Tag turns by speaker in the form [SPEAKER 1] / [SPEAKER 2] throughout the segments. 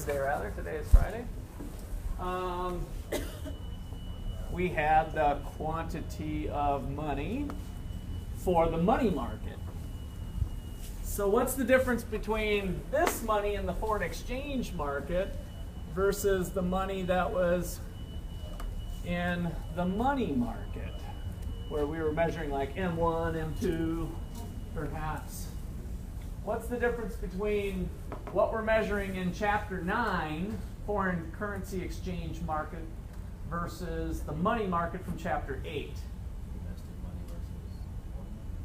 [SPEAKER 1] Wednesday rather. Today is Friday. We had the quantity of money for the money market. So what's the difference between this money in the foreign exchange market versus the money that was in the money market, where we were measuring like M1, M2, perhaps? What's the difference between what we're measuring in Chapter 9, foreign currency exchange market, versus the money market from Chapter 8?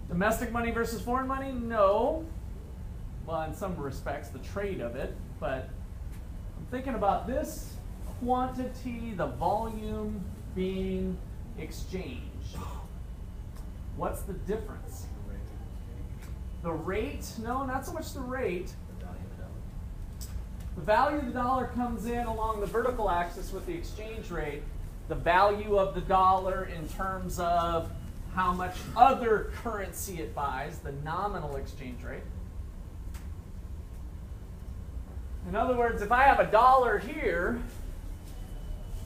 [SPEAKER 1] Domestic money versus foreign money? No. Well, in some respects, the trade of it. But I'm thinking about this quantity, the volume being exchanged. What's the difference? The rate? No, not so much the rate. The value of the dollar comes in along the vertical axis with the exchange rate. The value of the dollar in terms of how much other currency it buys, the nominal exchange rate. In other words, if I have a dollar here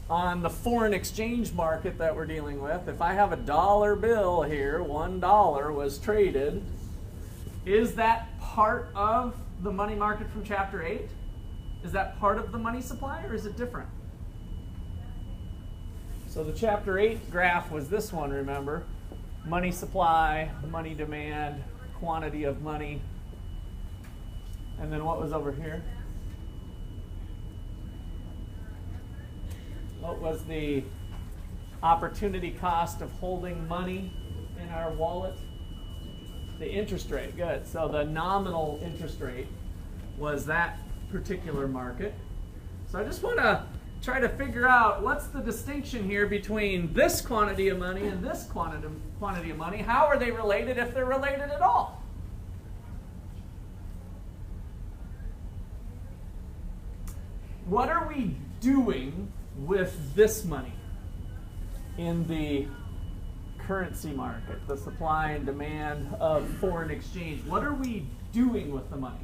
[SPEAKER 1] on the foreign exchange market that we're dealing with, if I have a dollar bill here, $1 was traded, is that part of the money market from Chapter 8? Is that part of the money supply, or is it different? So the Chapter 8 graph was this one, remember? Money supply, money demand, quantity of money. And then what was over here? What was the opportunity cost of holding money in our wallet? The interest rate, good. So the nominal interest rate was that particular market. So I just want to try to figure out what's the distinction here between this quantity of money and this quantity of money. How are they related, if they're related at all? What are we doing with this money in the currency market, the supply and demand of foreign exchange? What are we doing with the money?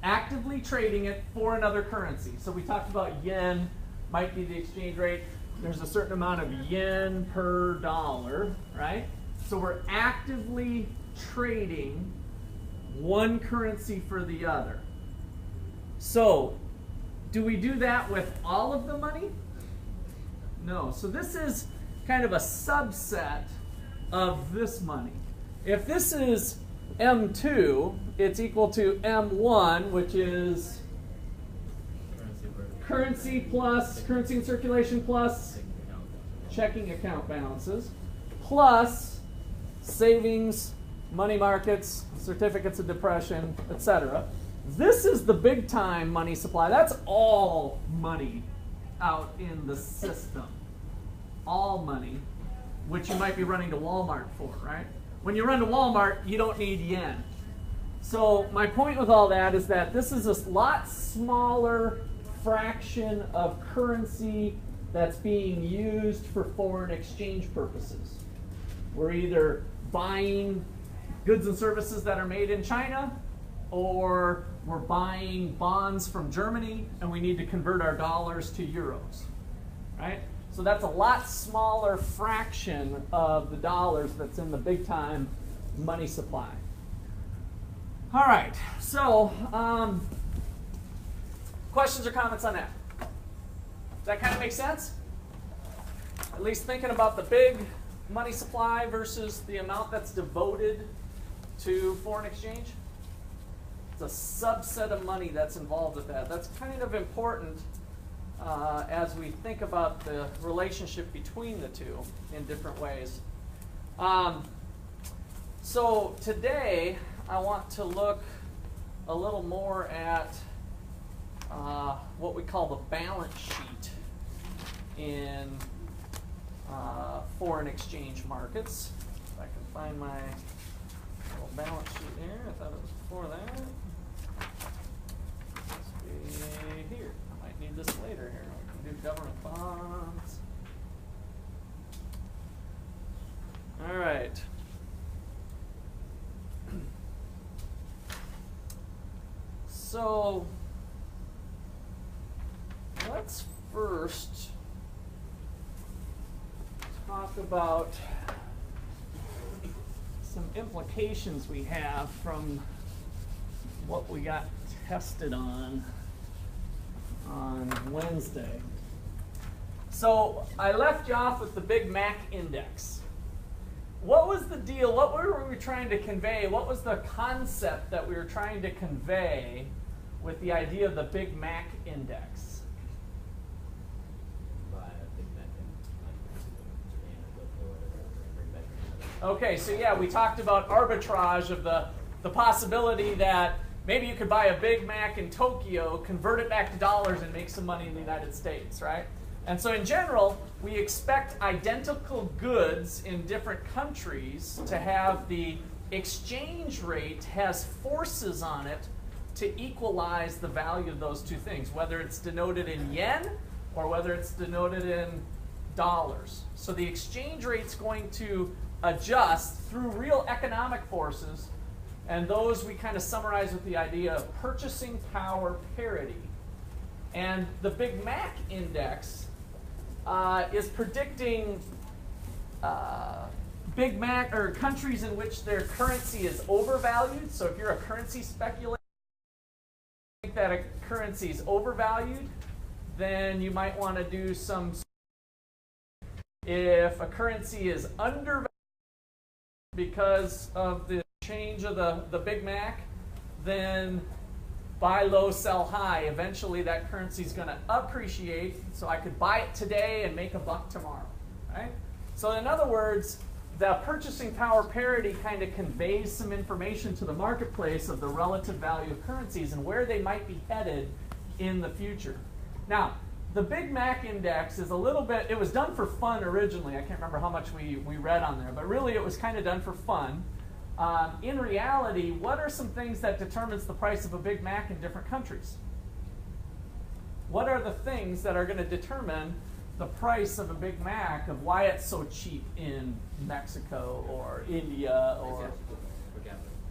[SPEAKER 1] Actively trading it for another currency. So we talked about yen might be the exchange rate. There's a certain amount of yen per dollar, right? So we're actively trading one currency for the other. So do we do that with all of the money? No. So this is kind of a subset of this money. If this is M2, it's equal to M1, which is currency plus currency in circulation plus checking account balances plus savings, money markets, certificates of depression, etc. This is the big time money supply. That's all money out in the system. All money, which you might be running to Walmart for, right? When you run to Walmart, you don't need yen. So my point with all that is that this is a lot smaller fraction of currency that's being used for foreign exchange purposes. We're either buying goods and services that are made in China, or we're buying bonds from Germany and we need to convert our dollars to euros, right? So that's a lot smaller fraction of the dollars that's in the big time money supply. All right, so questions or comments on that? Does that kind of make sense? At least thinking about the big money supply versus the amount that's devoted to foreign exchange? It's a subset of money that's involved with that. That's kind of important as we think about the relationship between the two in different ways. So today I want to look a little more at what we call the balance sheet in foreign exchange markets. If I can find my little balance sheet here. I thought it was before that. Let's be here. I might need this later here. We can do government bonds. All right. So first talk about some implications we have from what we got tested on Wednesday. So I left you off with the Big Mac index. What was the deal? What were we trying to convey? What was the concept that we were trying to convey with the idea of the Big Mac index? Okay, so yeah, we talked about arbitrage of the possibility that maybe you could buy a Big Mac in Tokyo, convert it back to dollars, and make some money in the United States, right? And so in general, we expect identical goods in different countries to have the exchange rate has forces on it to equalize the value of those two things, whether it's denoted in yen or whether it's denoted in dollars. So the exchange rate's going to adjust through real economic forces, and those we kind of summarize with the idea of purchasing power parity. And the Big Mac index is predicting Big Mac or countries in which their currency is overvalued. So if you're a currency speculator, think that a currency is overvalued, then you might want to do some. If a currency is undervalued because of the change of the Big Mac, then buy low, sell high. Eventually that currency is going to appreciate, so I could buy it today and make a buck tomorrow, right? So in other words, the purchasing power parity kind of conveys some information to the marketplace of the relative value of currencies and where they might be headed in the future. Now, the Big Mac index is a little bit, it was done for fun originally. I can't remember how much we read on there, but really it was kind of done for fun. In reality, what are some things that determines the price of a Big Mac in different countries? What are the things that are going to determine the price of a Big Mac, of why it's so cheap in Mexico or India, or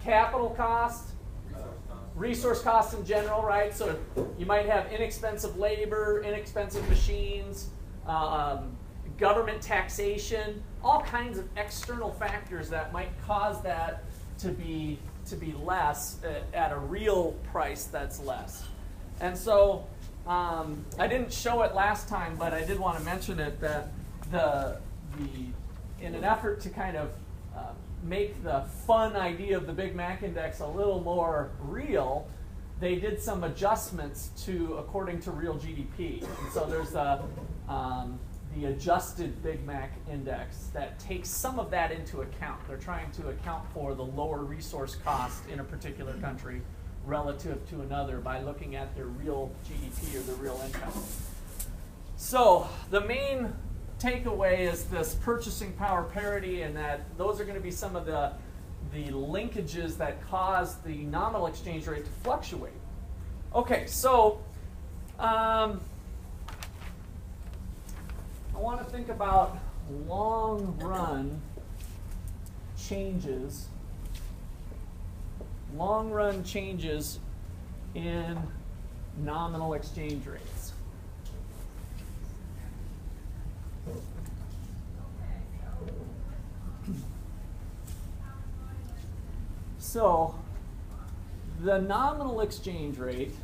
[SPEAKER 1] capital cost, resource costs in general, right? So you might have inexpensive labor, inexpensive machines, government taxation, all kinds of external factors that might cause that to be less at a real price that's less. And so I didn't show it last time, but I did want to mention it, that in an effort to kind of make the fun idea of the Big Mac index a little more real, they did some adjustments according to real GDP. And so there's the adjusted Big Mac index that takes some of that into account. They're trying to account for the lower resource cost in a particular country relative to another by looking at their real GDP or their real income. So the main takeaway is this purchasing power parity, and that those are going to be some of the linkages that cause the nominal exchange rate to fluctuate. Okay, so I want to think about long-run changes in nominal exchange rates. So the nominal exchange rate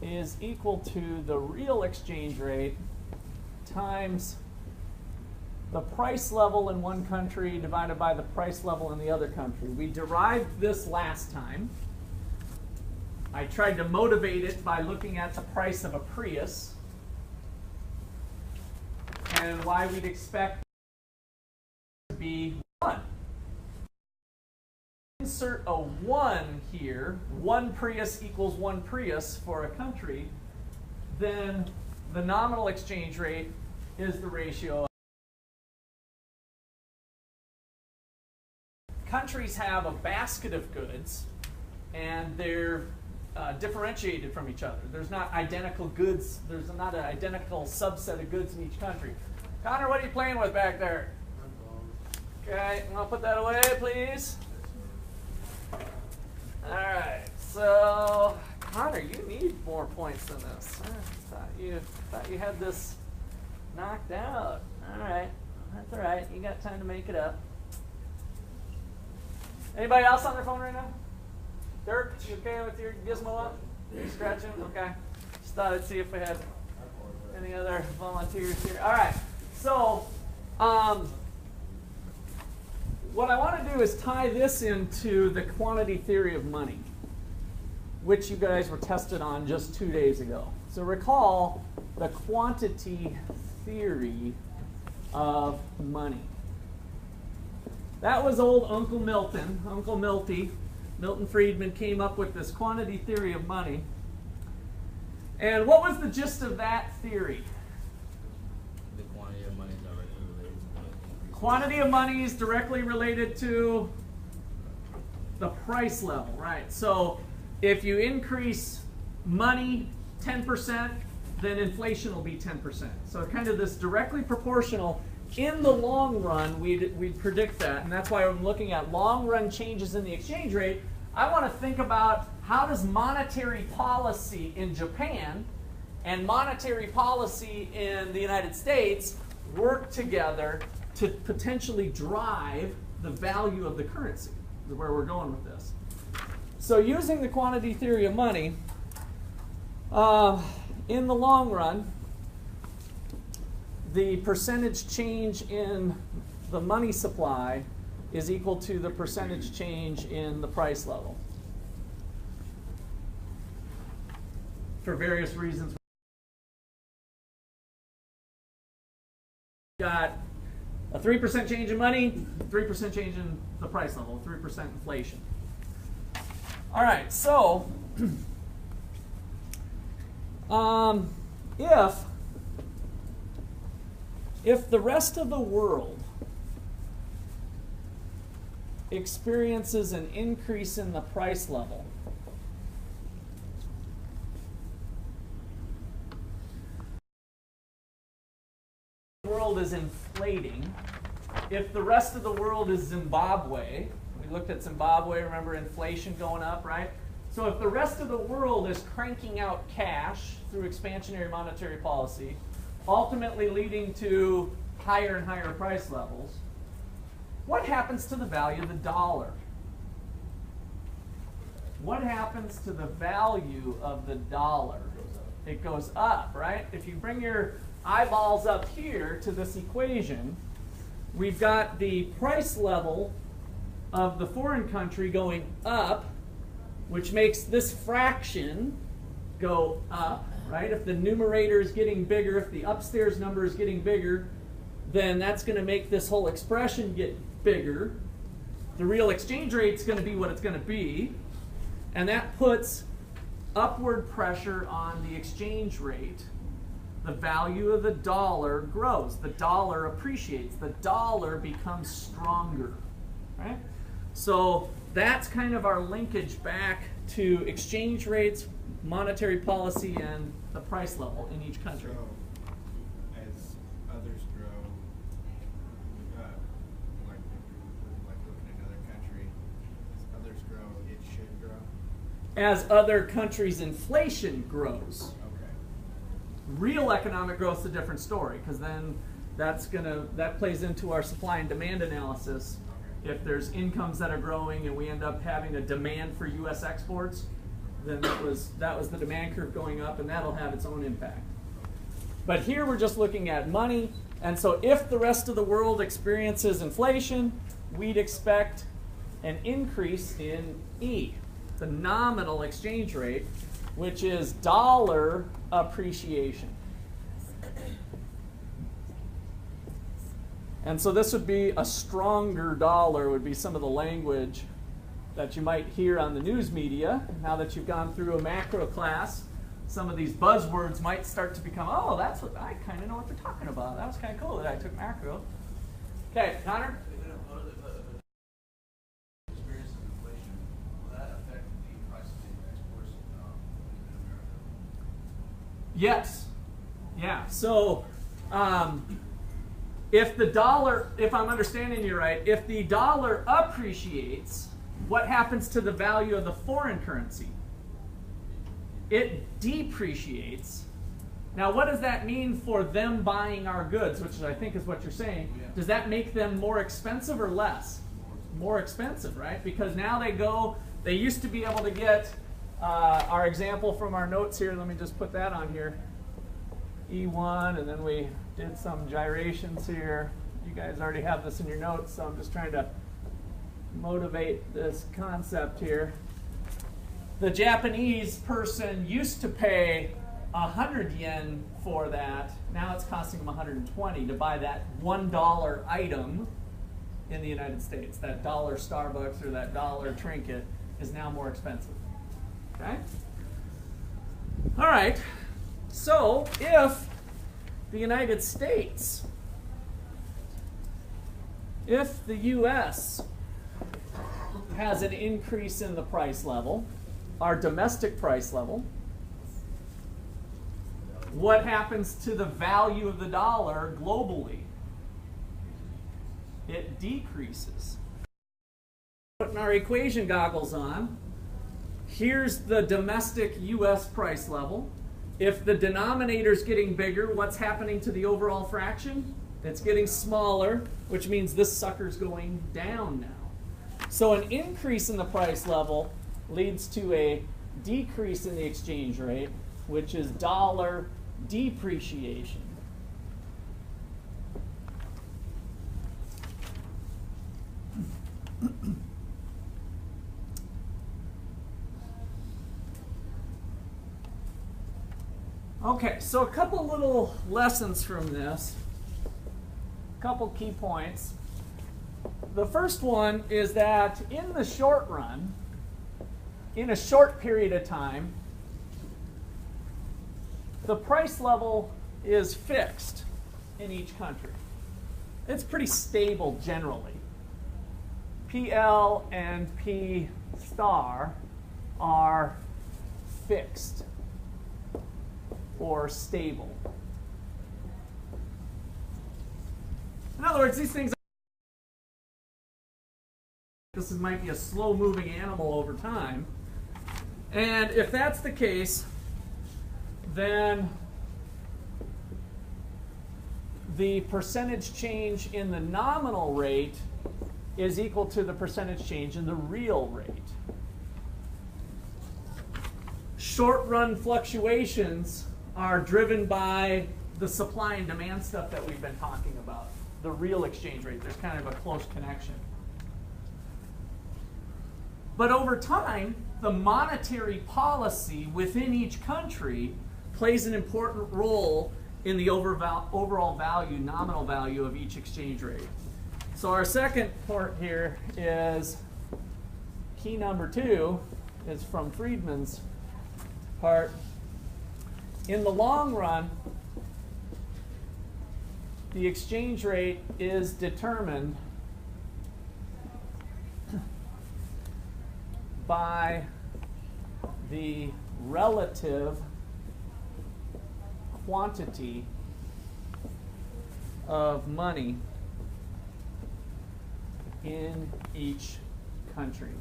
[SPEAKER 1] is equal to the real exchange rate times the price level in one country divided by the price level in the other country. We derived this last time. I tried to motivate it by looking at the price of a Prius and why we'd expect it to be 1. Insert a 1 here, 1 Prius equals 1 Prius for a country, then the nominal exchange rate is the ratio. Countries have a basket of goods, and they're differentiated from each other. There's not identical goods. There's not an identical subset of goods in each country. Connor, what are you playing with back there? Okay, I'm going to put that away, please. All right, so Connor, you need more points than this. I thought you had this knocked out. All right, that's all right. You got time to make it up. Anybody else on their phone right now? Dirk, you okay with your gizmo up? You scratching? Okay. Just thought I'd see if we had any other volunteers here. All right. So, what I want to do is tie this into the quantity theory of money, which you guys were tested on just 2 days ago. So recall the quantity theory of money. That was old Uncle Milton, Uncle Milty. Milton Friedman came up with this quantity theory of money. And what was the gist of that theory?
[SPEAKER 2] The quantity of money is directly related to
[SPEAKER 1] Quantity of money is directly related to the price level, right? So if you increase money 10%, then inflation will be 10%. So kind of this directly proportional. In the long run, we'd predict that, and that's why I'm looking at long run changes in the exchange rate. I want to think about how does monetary policy in Japan and monetary policy in the United States work together to potentially drive the value of the currency, is where we're going with this. So using the quantity theory of money, in the long run, the percentage change in the money supply is equal to the percentage change in the price level. For various reasons. Got a 3% change in money, 3% change in the price level, 3% inflation. All right, so if the rest of the world experiences an increase in the price level, the world is inflating. If the rest of the world is Zimbabwe, we looked at Zimbabwe, remember inflation going up, right? So if the rest of the world is cranking out cash through expansionary monetary policy, ultimately leading to higher and higher price levels, what happens to the value of the dollar? What happens to the value of the dollar? It goes up, right? If you bring your eyeballs up here to this equation, we've got the price level of the foreign country going up, which makes this fraction go up, right? If the numerator is getting bigger, if the upstairs number is getting bigger, then that's going to make this whole expression get bigger. The real exchange rate is going to be what it's going to be, and that puts upward pressure on the exchange rate. The value of the dollar grows. The dollar appreciates. The dollar becomes stronger, right? So that's kind of our linkage back to exchange rates, monetary policy, and the price level in each country.
[SPEAKER 3] So, as others grow, like looking at another country, as others grow, it should grow?
[SPEAKER 1] As other countries' inflation grows.
[SPEAKER 3] Okay.
[SPEAKER 1] Real economic growth is a different story, because then that plays into our supply and demand analysis. If there's incomes that are growing and we end up having a demand for U.S. exports, then that was the demand curve going up, and that'll have its own impact. But here we're just looking at money, and so if the rest of the world experiences inflation, we'd expect an increase in E, the nominal exchange rate, which is dollar appreciation. And so this would be a stronger dollar, would be some of the language that you might hear on the news media. Now that you've gone through a macro class, some of these buzzwords might start to become, oh, that's what I kind of know what they're talking about. That was kind of cool that I took macro. Okay, Connor?
[SPEAKER 4] Experience of inflation, will that affect the prices of exports in America?
[SPEAKER 1] Yes. Yeah. So if I'm understanding you right, if the dollar appreciates, what happens to the value of the foreign currency? it depreciates. Now, what does that mean for them buying our goods, which I think is what you're saying?
[SPEAKER 4] Yeah.
[SPEAKER 1] Does that make them more expensive or less? More expensive, right? Because now they used to be able to get, our example from our notes here, let me just put that on here, E1, and then we did some gyrations here. You guys already have this in your notes, so I'm just trying to motivate this concept here. The Japanese person used to pay 100 yen for that. Now it's costing them 120 to buy that $1 item in the United States. That dollar Starbucks or that dollar trinket is now more expensive. Okay? All right. So if the United States, if the U.S. has an increase in the price level, our domestic price level, what happens to the value of the dollar globally? It decreases. Putting our equation goggles on, here's the domestic U.S. price level. If the denominator's getting bigger, what's happening to the overall fraction? It's getting smaller, which means this sucker's going down now. So an increase in the price level leads to a decrease in the exchange rate, which is dollar depreciation. Okay, so a couple little lessons from this, a couple key points. The first one is that in the short run, in a short period of time, the price level is fixed in each country. It's pretty stable generally. PL and P star are fixed or stable. In other words, these things, this might be a slow-moving animal over time. And if that's the case, then the percentage change in the nominal rate is equal to the percentage change in the real rate. Short-run fluctuations are driven by the supply and demand stuff that we've been talking about, the real exchange rate. There's kind of a close connection. But over time, the monetary policy within each country plays an important role in the overall value, nominal value of each exchange rate. So our second part here is key number 2 is from Friedman's part. In the long run, the exchange rate is determined by the relative quantity of money in each country.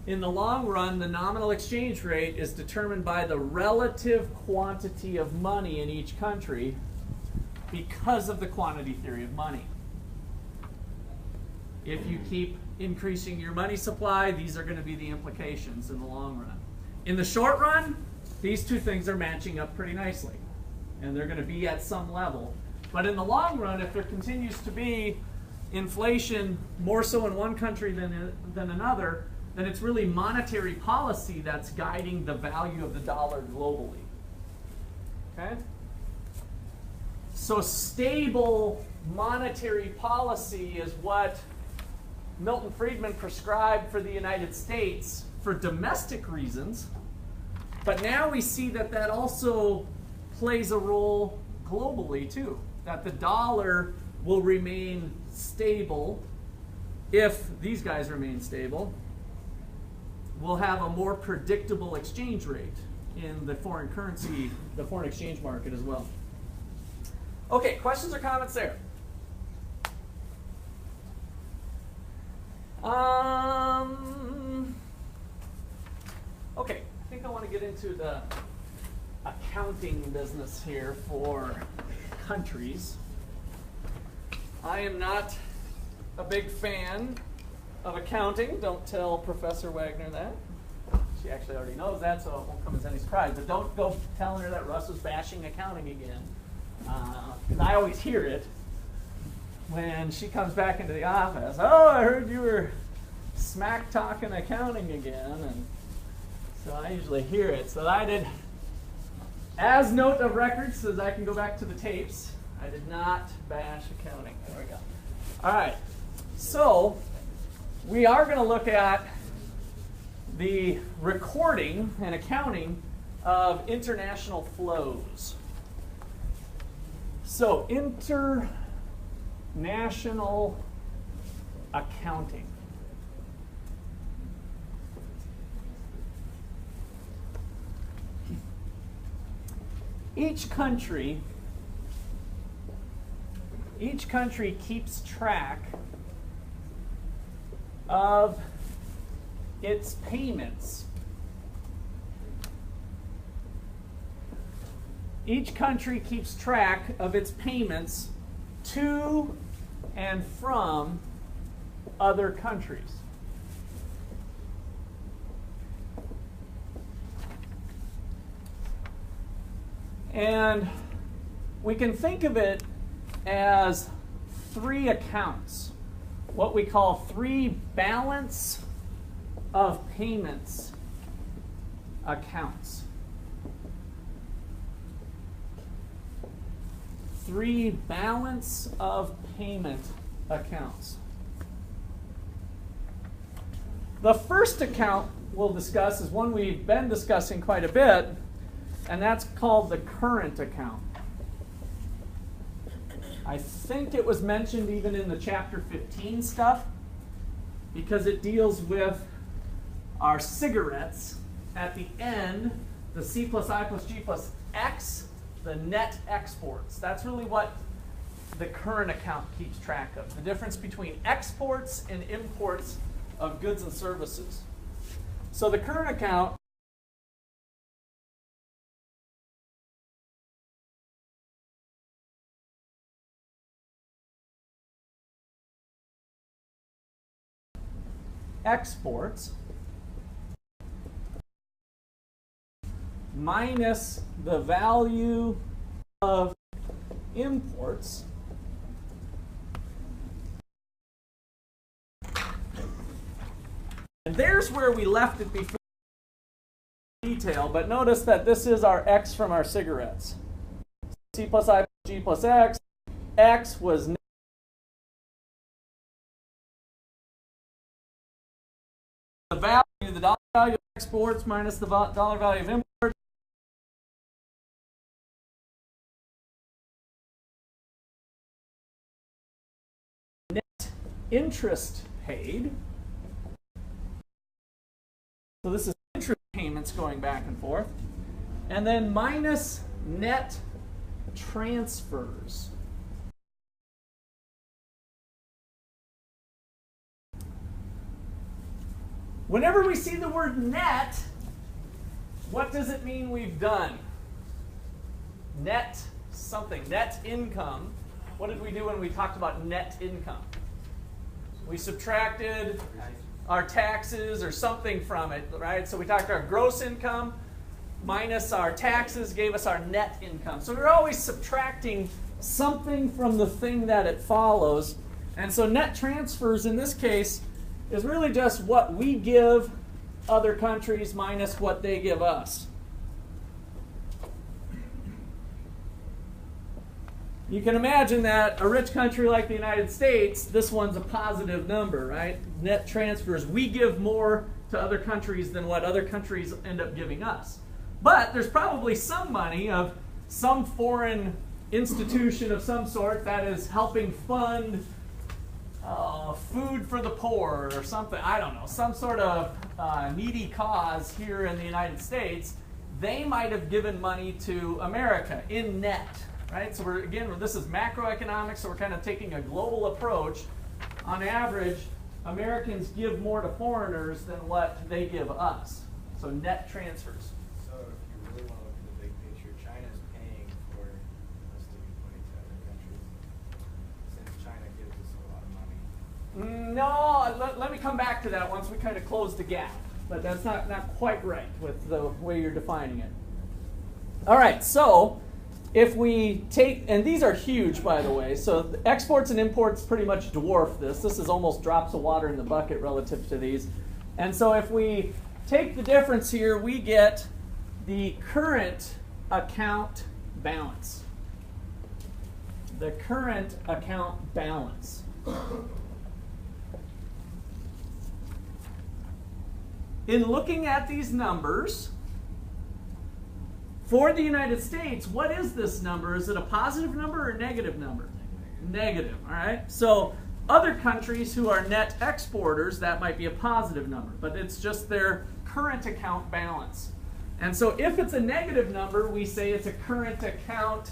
[SPEAKER 1] In the long run, the nominal exchange rate is determined by the relative quantity of money in each country because of the quantity theory of money. If you keep increasing your money supply, these are going to be the implications in the long run. In the short run, these two things are matching up pretty nicely, and they're going to be at some level. But in the long run, if there continues to be inflation more so in one country than another, then it's really monetary policy that's guiding the value of the dollar globally. Okay? So stable monetary policy is what Milton Friedman prescribed for the United States for domestic reasons. But now we see that that also plays a role globally too. That the dollar will remain stable if these guys remain stable. We'll have a more predictable exchange rate in the foreign currency, the foreign exchange market as well. Okay, questions or comments there? Okay, I think I want to get into the accounting business here for countries. I am not a big fan of accounting. Don't tell Professor Wagner that. She actually already knows that, so it won't come as any surprise. But don't go telling her that Russ was bashing accounting again. Because I always hear it when she comes back into the office. Oh, I heard you were smack talking accounting again. And so I usually hear it. So I did, as note of record, says I can go back to the tapes. I did not bash accounting. There we go. All right. So we are going to look at the recording and accounting of international flows. So international accounting. Each country keeps track of its payments. Each country keeps track of its payments to and from other countries. And we can think of it as three accounts, what we call three balance of payments accounts. Three balance of payment accounts. The first account we'll discuss is one we've been discussing quite a bit, and that's called the current account. I think it was mentioned even in the chapter 15 stuff because it deals with our cigarettes at the end, the C plus I plus G plus X, the net exports. That's really what the current account keeps track of, the difference between exports and imports of goods and services. So the current account exports minus the value of imports and there's where we left it before detail, but notice that this is our X from our cigarettes. C plus I plus G plus X. X was the value, the dollar value of exports minus the dollar value of imports. Net interest paid. So this is interest payments going back and forth. And then minus net transfers. Whenever we see the word net, what does it mean we've done? Net something, net income. What did we do when we talked about net income? We subtracted our taxes or something from it, right? So we talked our gross income minus our taxes gave us our net income. So we're always subtracting something from the thing that it follows. And so net transfers in this case is really just what we give other countries minus what they give us. You can imagine that a rich country like the United States, this one's a positive number, right? Net transfers. We give more to other countries than what other countries end up giving us. But there's probably some money of some foreign institution of some sort that is helping fund food for the poor or something, I don't know, some sort of needy cause here in the United States. They might have given money to America in net, right? So this is macroeconomics, so we're kind of taking a global approach. On average, Americans give more to foreigners than what they give us. So net transfers.
[SPEAKER 3] So if you really want to look at the big picture, China's paying for us to give money to other countries, since China gives us a lot of money.
[SPEAKER 1] No, let me come back to that once we kind of close the gap. But that's not quite right with the way you're defining it. All right, so if we take, and these are huge, by the way, so the exports and imports pretty much dwarf this. This is almost drops of water in the bucket relative to these. And so if we take the difference here, we get the current account balance. The current account balance. In looking at these numbers, for the United States, what is this number? Is it a positive number or a negative number? Negative, all right? So other countries who are net exporters, that might be a positive number, but it's just their current account balance. And so if it's a negative number, we say it's a current account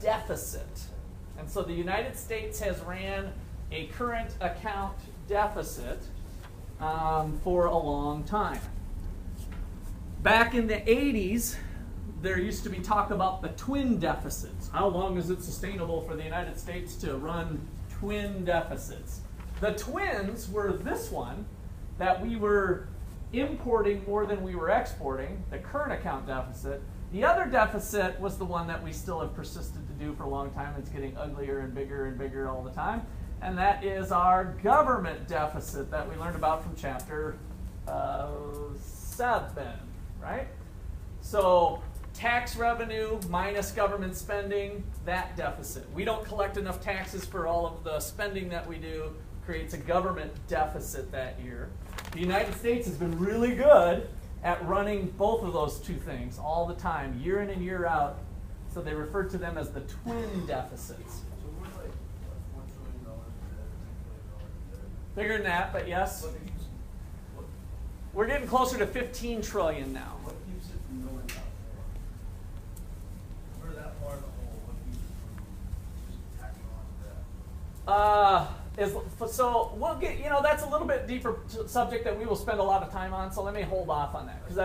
[SPEAKER 1] deficit. And so the United States has ran a current account deficit for a long time. Back in the 80s, there used to be talk about the twin deficits. How long is it sustainable for the United States to run twin deficits? The twins were this one, that we were importing more than we were exporting, the current account deficit. The other deficit was the one that we still have persisted to do for a long time. It's getting uglier and bigger all the time. And that is our government deficit that we learned about from chapter 7, right? So tax revenue minus government spending, that deficit. We don't collect enough taxes for all of the spending that we do, creates a government deficit that year. The United States has been really good at running both of those two things all the time, year in and year out. So they refer to them as the twin deficits.
[SPEAKER 4] So we're like, what, $4 trillion in debt, $10 trillion in debt.
[SPEAKER 1] Bigger than that, but yes.
[SPEAKER 4] What
[SPEAKER 1] We're getting closer to 15 trillion now.
[SPEAKER 4] keeps it from going up more? We're that far in the hole, what keeps it from just tacking on to that?
[SPEAKER 1] So we'll get, that's a little bit deeper subject that we will spend a lot of time on, so let me hold off on that, because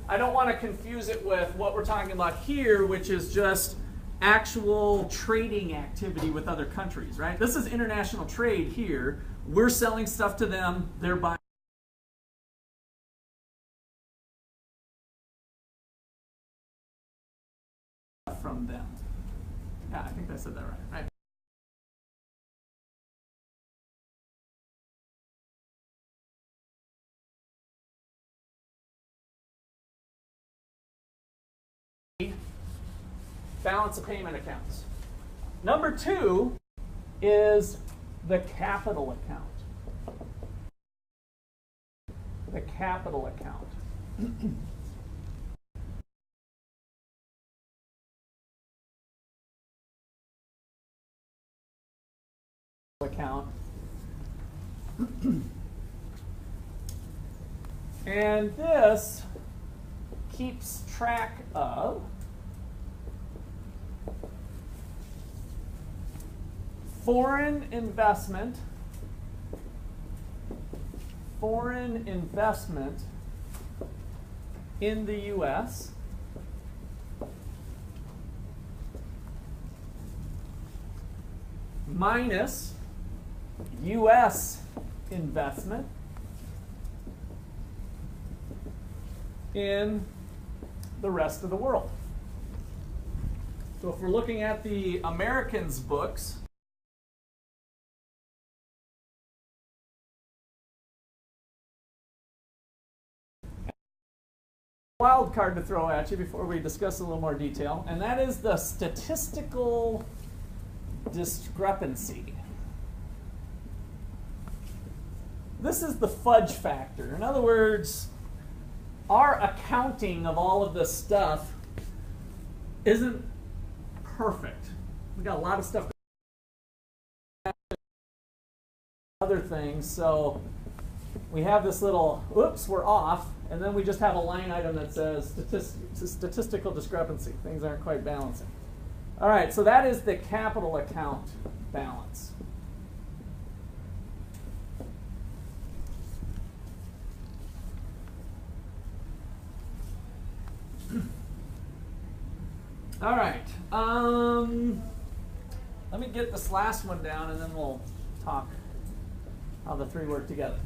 [SPEAKER 1] I don't want to confuse it with what we're talking about here, which is just actual trading activity with other countries, right? This is international trade here. We're selling stuff to them, they're buying from them. Yeah, I think I said that right. Balance of payment accounts. Number 2 is the capital account. The capital account. Account. And this keeps track of foreign investment in the U.S. minus U.S. investment in the rest of the world. So if we're looking at the Americans' books, wild card to throw at you before we discuss a little more detail, and that is the statistical discrepancy. This is the fudge factor. In other words, our accounting of all of this stuff isn't perfect. We've got a lot of stuff, other things, so we have this little, oops, we're off, and then we just have a line item that says statistical discrepancy. Things aren't quite balancing. All right, so that is the capital account balance. All right. Let me get this last one down, and then we'll talk how the three work together.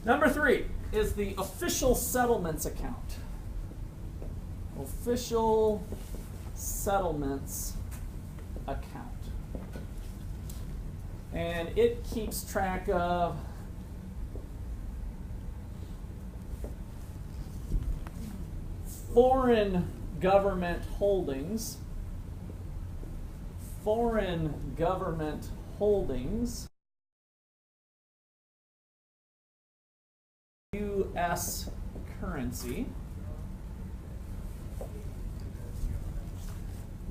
[SPEAKER 1] Number 3 is the official settlements account. Official settlements account. And it keeps track of foreign government holdings. Foreign government holdings. U.S. currency.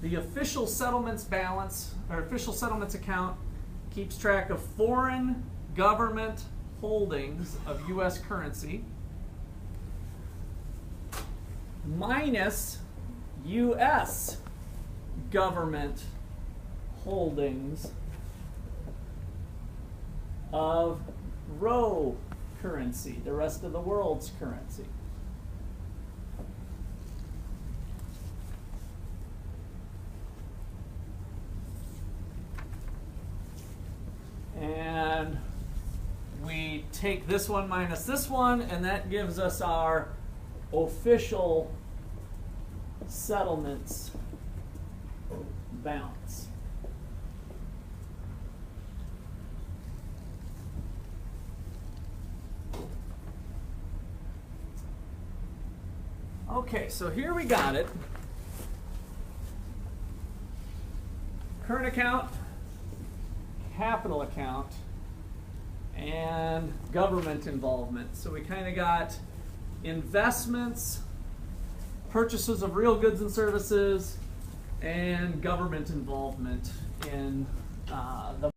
[SPEAKER 1] The official settlements balance, or official settlements account, keeps track of foreign government holdings of U.S. currency minus U.S. government holdings of row currency, the rest of the world's currency. And we take this one minus this one, and that gives us our official settlements balance. Okay, so here we got it. Current account, capital account, and government involvement. So we kind of got investments, purchases of real goods and services, and government involvement in the.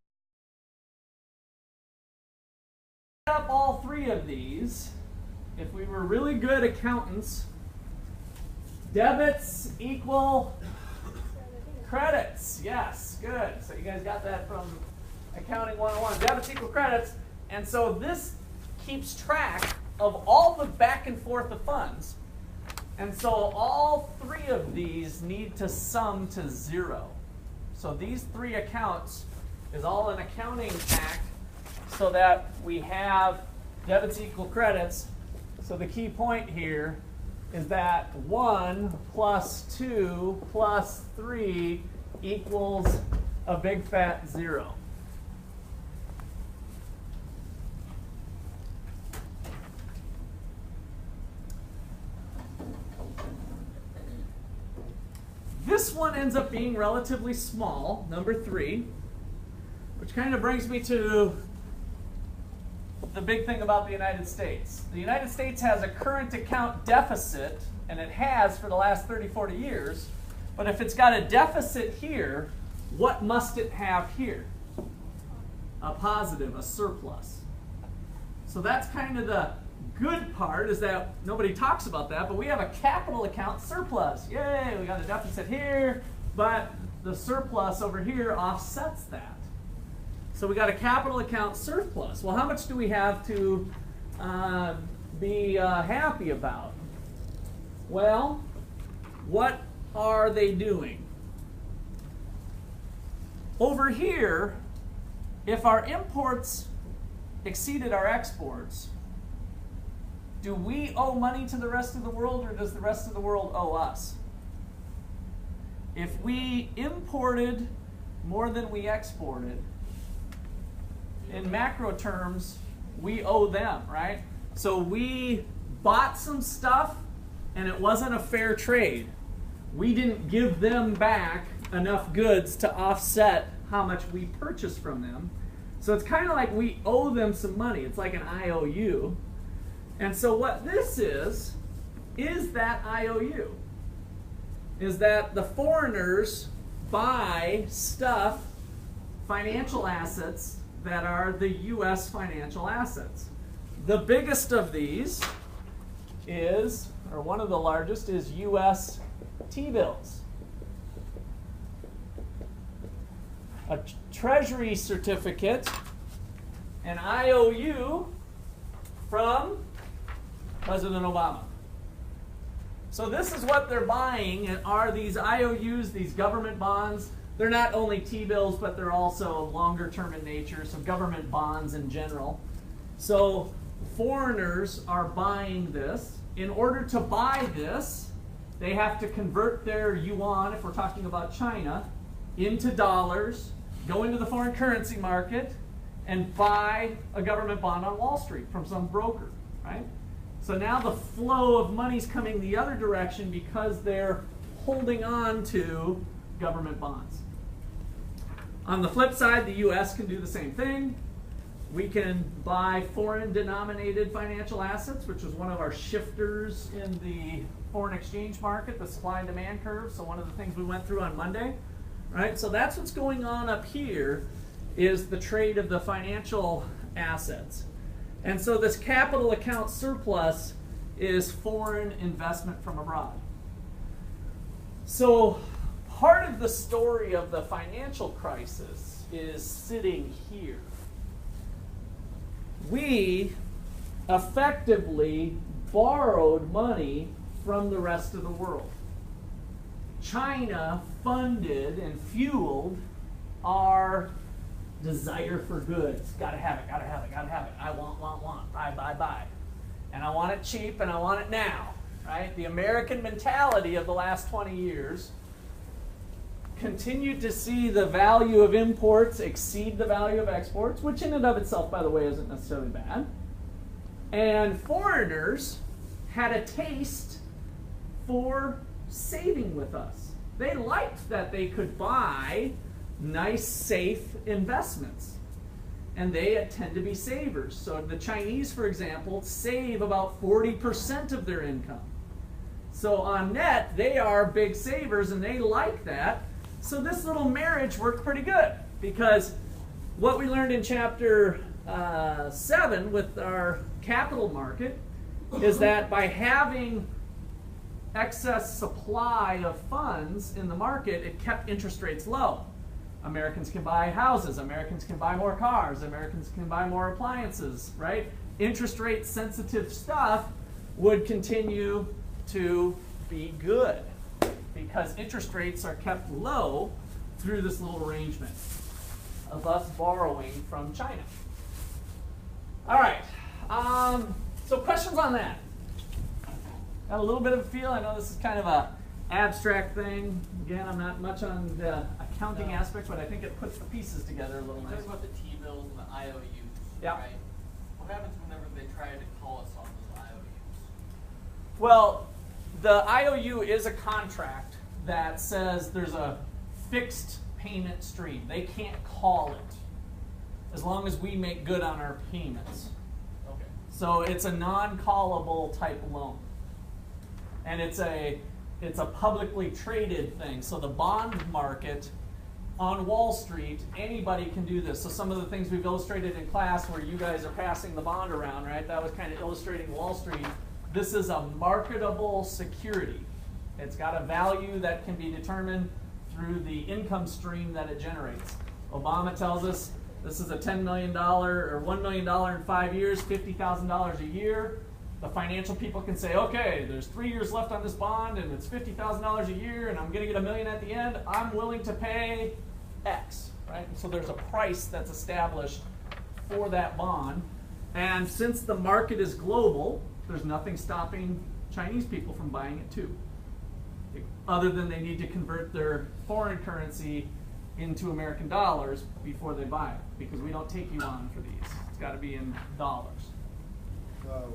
[SPEAKER 1] Up all three of these, if we were really good accountants, debits equal credits. Yes, good. So you guys got that from Accounting 101. Debits equal credits. And so this keeps track of all the back and forth of funds. And so all three of these need to sum to 0. So these three accounts is all an accounting act so that we have debits equal credits. So the key point here is that 1 plus 2 plus 3 equals a big fat 0. This one ends up being relatively small, number 3, which kind of brings me to the big thing about the United States. The United States has a current account deficit, and it has for the last 30, 40 years. But if it's got a deficit here, what must it have here? A positive, a surplus. So that's kind of the good part, is that nobody talks about that, but we have a capital account surplus. Yay, we got a deficit here, but the surplus over here offsets that. So we got a capital account surplus. Well, how much do we have to be happy about? Well, what are they doing? Over here, if our imports exceeded our exports, do we owe money to the rest of the world, or does the rest of the world owe us? If we imported more than we exported, in macro terms, we owe them, right? So we bought some stuff and it wasn't a fair trade. We didn't give them back enough goods to offset how much we purchased from them. So it's kind of like we owe them some money. It's like an IOU. And so what this is that IOU. Is that the foreigners buy stuff, financial assets, that are the U.S. financial assets. The biggest of these is, or one of the largest, is U.S. T-bills. A treasury certificate, an IOU from President Obama. So this is what they're buying, and are these IOUs, these government bonds. They're not only T-bills, but they're also longer term in nature, so government bonds in general. So foreigners are buying this. In order to buy this, they have to convert their yuan, if we're talking about China, into dollars, go into the foreign currency market, and buy a government bond on Wall Street from some broker, right? So now the flow of money's coming the other direction because they're holding on to government bonds. On the flip side, the US can do the same thing. We can buy foreign denominated financial assets, which is one of our shifters in the foreign exchange market, the supply and demand curve. So one of the things we went through on Monday, right? So that's what's going on up here, is the trade of the financial assets. And so this capital account surplus is foreign investment from abroad. So part of the story of the financial crisis is sitting here. We effectively borrowed money from the rest of the world. China funded and fueled our desire for goods. Gotta have it, gotta have it, gotta have it. I want, buy, buy, buy. And I want it cheap and I want it now, right? The American mentality of the last 20 years continued to see the value of imports exceed the value of exports, which in and of itself, by the way, isn't necessarily bad. And foreigners had a taste for saving with us. They liked that they could buy nice, safe investments. And they tend to be savers. So the Chinese, for example, save about 40% of their income. So on net, they are big savers and they like that. So this little marriage worked pretty good, because what we learned in chapter 7 with our capital market is that by having excess supply of funds in the market, it kept interest rates low. Americans can buy houses, Americans can buy more cars, Americans can buy more appliances, right? Interest rate sensitive stuff would continue to be good because interest rates are kept low through this little arrangement of us borrowing from China. All right, so questions on that? Got a little bit of a feel? I know this is kind of a abstract thing. Again, I'm not much on the accounting aspects, but I think it puts the pieces together a little nice.
[SPEAKER 2] Talking about the T-bills and the IOUs,
[SPEAKER 1] yeah.
[SPEAKER 2] Right? What happens whenever they try to call us on those IOUs?
[SPEAKER 1] Well, the IOU is a contract that says there's a fixed payment stream. They can't call it as long as we make good on our payments.
[SPEAKER 2] Okay.
[SPEAKER 1] So it's a non-callable type loan. And it's a publicly traded thing. So the bond market on Wall Street, anybody can do this. So some of the things we've illustrated in class where you guys are passing the bond around, right? That was kind of illustrating Wall Street. This is a marketable security. It's got a value that can be determined through the income stream that it generates. Obama tells us this is a $10 million or $1 million in 5 years, $50,000 a year. The financial people can say, okay, there's 3 years left on this bond and it's $50,000 a year and I'm going to get $1 million at the end. I'm willing to pay X, right? And so there's a price that's established for that bond. And since the market is global, there's nothing stopping Chinese people from buying it too, other than they need to convert their foreign currency into American dollars before they buy it, because we don't take yuan for these. It's got to be in dollars.
[SPEAKER 3] So,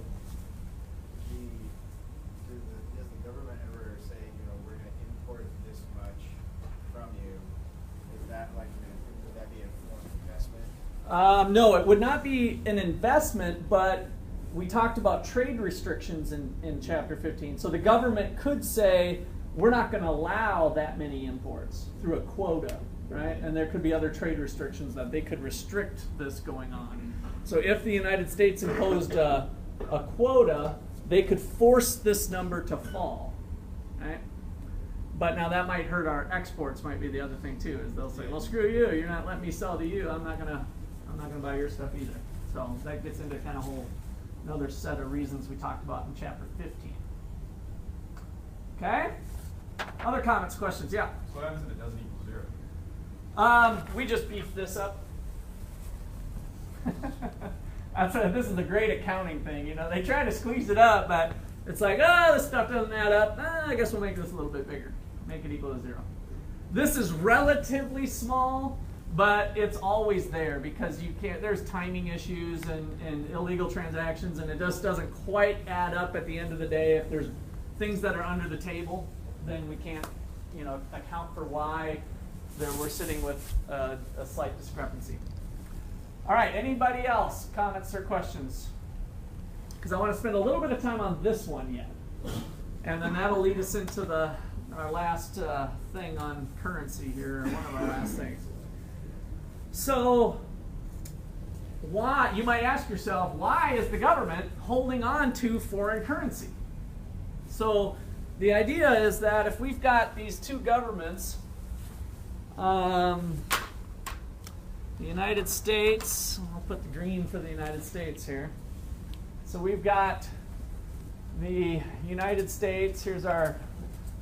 [SPEAKER 3] does the government ever say, we're going to import this much from you? Is that would that be a form of investment?
[SPEAKER 1] No, it would not be an investment, but we talked about trade restrictions in chapter 15. So the government could say, we're not going to allow that many imports through a quota, right? And there could be other trade restrictions that they could restrict this going on. So if the United States imposed a quota, they could force this number to fall, right? But now that might hurt our exports, might be the other thing too, is they'll say, well, screw you, you're not letting me sell to you, I'm not gonna buy your stuff either. So that gets into kind of another set of reasons we talked about in chapter 15. Okay? Other comments, questions? Yeah?
[SPEAKER 4] So what happens if it doesn't equal 0?
[SPEAKER 1] We just beefed this up. This is a great accounting thing. You know, they try to squeeze it up, but it's like, oh, this stuff doesn't add up. I guess we'll make this a little bit bigger. Make it equal to 0. This is relatively small, but it's always there because you can't. There's timing issues and illegal transactions, and it just doesn't quite add up at the end of the day. If there's things that are under the table, then we can't, you know, account for why we're sitting with a slight discrepancy. All right, anybody else? Comments or questions? Because I want to spend a little bit of time on this one yet. And then that'll lead us into our last thing on currency here, or one of our last things. So, why, you might ask yourself, why is the government holding on to foreign currency? So, the idea is that if we've got these two governments, the United States, I'll put the green for the United States here. So we've got the United States, here's our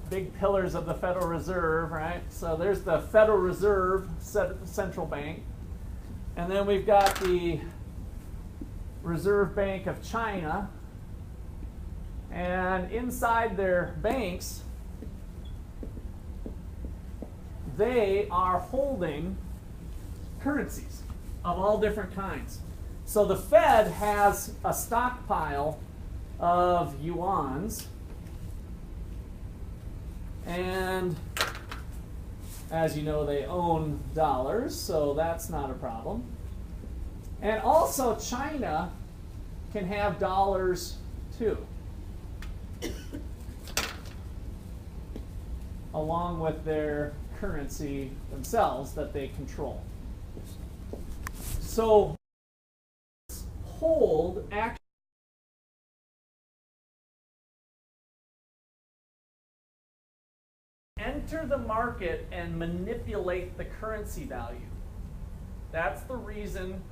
[SPEAKER 1] big pillars of the Federal Reserve, right? So there's the Federal Reserve central bank. And then we've got the Reserve Bank of China. And inside their banks, they are holding currencies of all different kinds. So the Fed has a stockpile of yuans, and as you know, they own dollars, so that's not a problem. And also China can have dollars too, along with their currency themselves that they control. So hold actually enter the market and manipulate the currency value. That's the reason,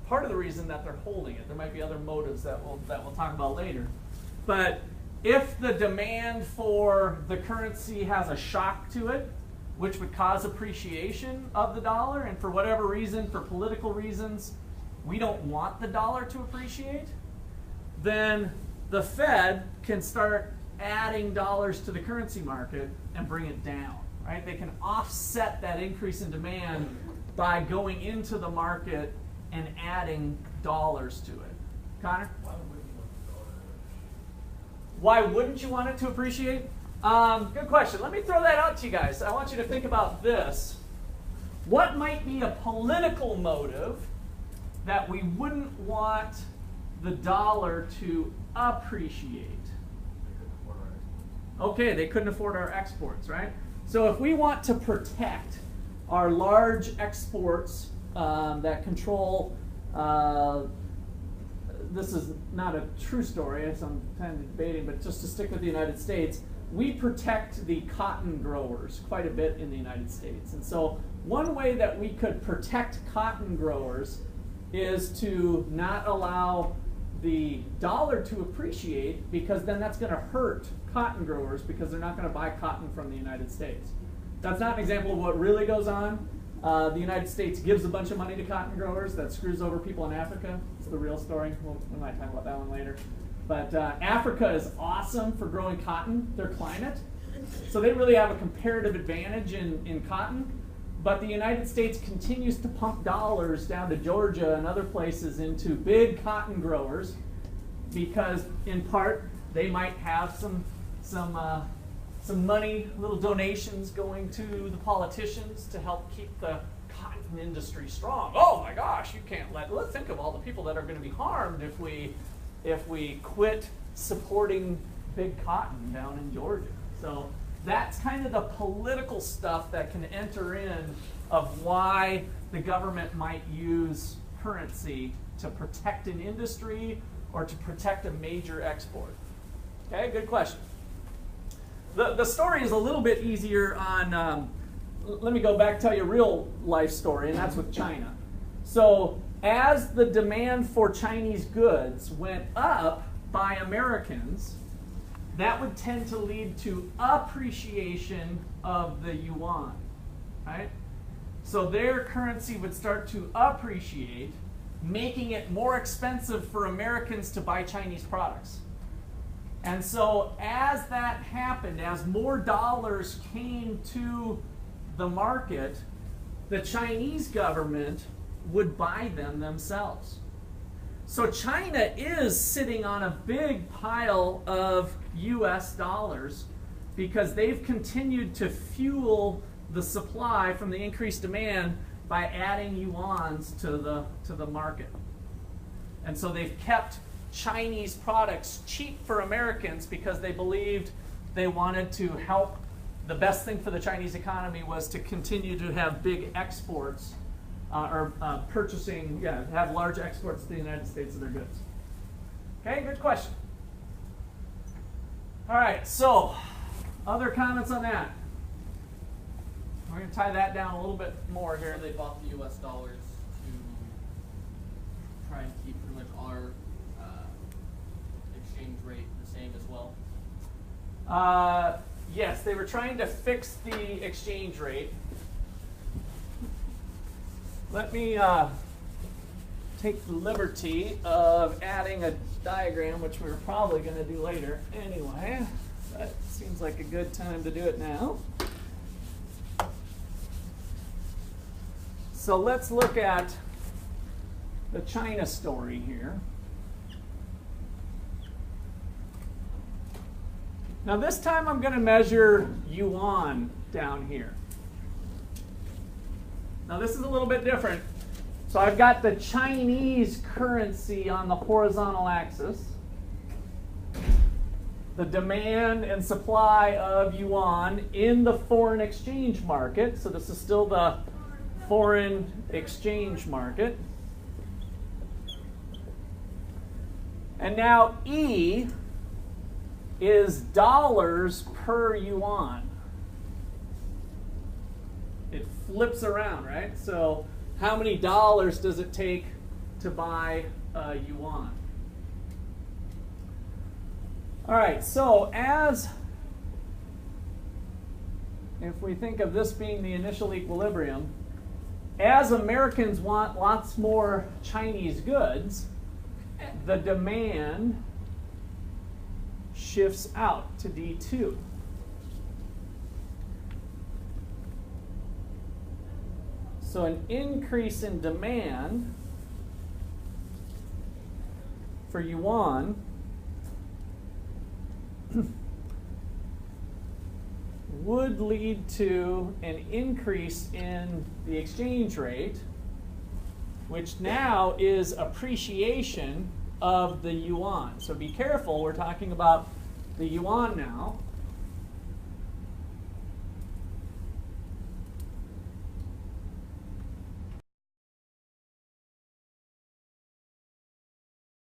[SPEAKER 1] part of the reason that they're holding it. There might be other motives that we'll talk about later. But if the demand for the currency has a shock to it, which would cause appreciation of the dollar, and for whatever reason, for political reasons, we don't want the dollar to appreciate, then the Fed can start adding dollars to the currency market and bring it down, right? They can offset that increase in demand by going into the market and adding dollars to it. Connor? Why wouldn't you want it to appreciate? Good question. Let me throw that out to you guys. I want you to think about this. What might be a political motive that we wouldn't want the dollar to appreciate? Okay, they couldn't afford our exports, right? So if we want to protect our large exports that control, this is not a true story, so I'm kind of debating, but just to stick with the United States, we protect the cotton growers quite a bit in the United States. And so one way that we could protect cotton growers is to not allow the dollar to appreciate, because then that's going to hurt cotton growers because they're not going to buy cotton from the United States. That's not an example of what really goes on. The United States gives a bunch of money to cotton growers that screws over people in Africa. It's the real story. We might talk about that one later. But Africa is awesome for growing cotton, their climate. So they really have a comparative advantage in cotton. But the United States continues to pump dollars down to Georgia and other places into big cotton growers because, in part, they might have some money, little donations going to the politicians to help keep the cotton industry strong. Oh my gosh, you can't let's think of all the people that are going to be harmed if we quit supporting big cotton down in Georgia. So that's kind of the political stuff that can enter in of why the government might use currency to protect an industry or to protect a major export. Okay, good question. The story is a little bit easier on, let me go back and tell you a real life story, and that's with China. So as the demand for Chinese goods went up by Americans, that would tend to lead to appreciation of the yuan, right? So their currency would start to appreciate, making it more expensive for Americans to buy Chinese products. And so as that happened, as more dollars came to the market, the Chinese government would buy them themselves. So China is sitting on a big pile of US dollars because they've continued to fuel the supply from the increased demand by adding yuans to the market. And so they've kept Chinese products cheap for Americans because they believed they wanted to help. The best thing for the Chinese economy was to continue to have big exports have large exports to the United States of their goods. Okay, good question. All right, so other comments on that? We're going to tie that down a little bit more here.
[SPEAKER 2] So they bought the U.S. dollars to try and keep pretty much our exchange rate the same as well?
[SPEAKER 1] Yes, they were trying to fix the exchange rate. Let me take the liberty of adding a diagram, which we were probably going to do later anyway. That seems like a good time to do it now. So let's look at the China story here. Now this time I'm going to measure yuan down here. Now this is a little bit different. So I've got the Chinese currency on the horizontal axis. The demand and supply of yuan in the foreign exchange market. So this is still the foreign exchange market. And now E is dollars per yuan. It flips around, right? So how many dollars does it take to buy a yuan? All right, so if we think of this being the initial equilibrium, as Americans want lots more Chinese goods, the demand shifts out to D2. So an increase in demand for yuan would lead to an increase in the exchange rate, which now is appreciation of the yuan. So be careful, we're talking about the yuan now.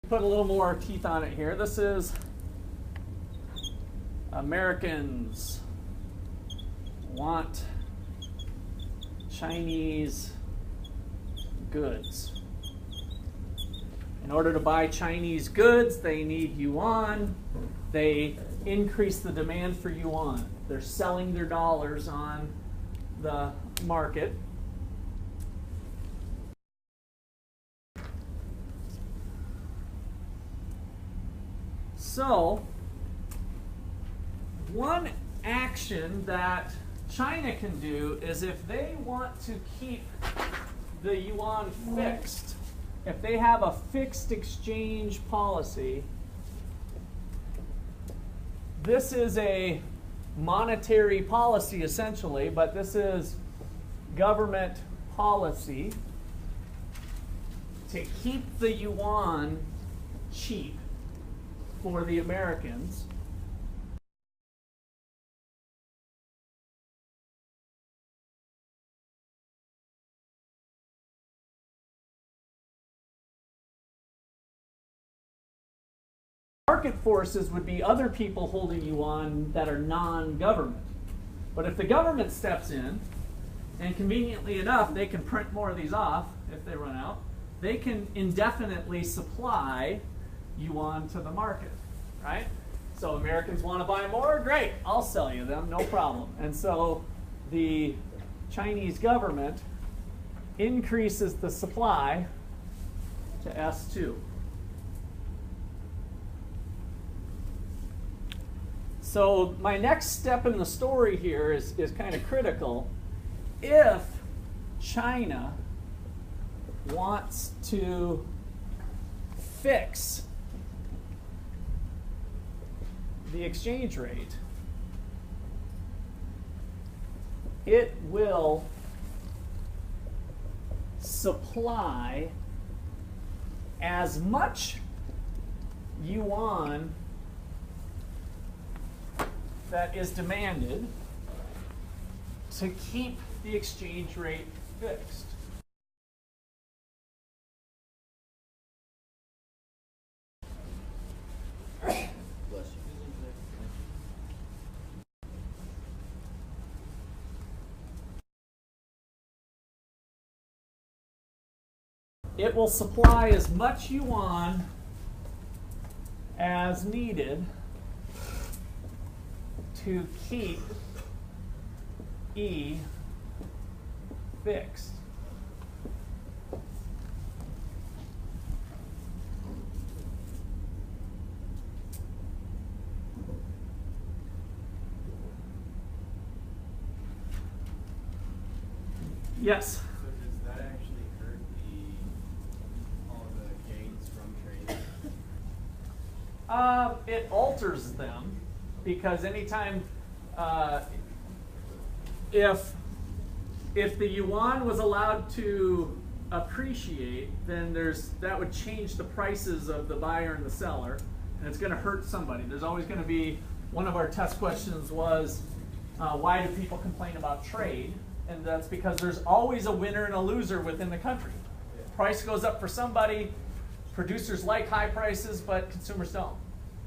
[SPEAKER 1] Put a little more teeth on it here. This is Americans want Chinese goods. In order to buy Chinese goods, they need yuan. They increase the demand for yuan. They're selling their dollars on the market. So, one action that China can do is if they want to keep the yuan fixed, if they have a fixed exchange policy, this is a monetary policy essentially, but this is government policy to keep the yuan cheap for the Americans. Market forces would be other people holding yuan that are non-government. But if the government steps in, and conveniently enough, they can print more of these off if they run out, they can indefinitely supply yuan to the market, right? So Americans want to buy more? Great, I'll sell you them, no problem. And so the Chinese government increases the supply to S2. So my next step in the story here is kind of critical. If China wants to fix the exchange rate, it will supply as much yuan that is demanded to keep the exchange rate fixed. It will supply as much yuan as needed to keep E fixed. Yes?
[SPEAKER 3] So does that actually hurt all the gains from trade?
[SPEAKER 1] It alters them because anytime if the yuan was allowed to appreciate, then that would change the prices of the buyer and the seller, and it's going to hurt somebody. There's always going to be, one of our test questions was, why do people complain about trade? And that's because there's always a winner and a loser within the country. Price goes up for somebody, producers like high prices, but consumers don't.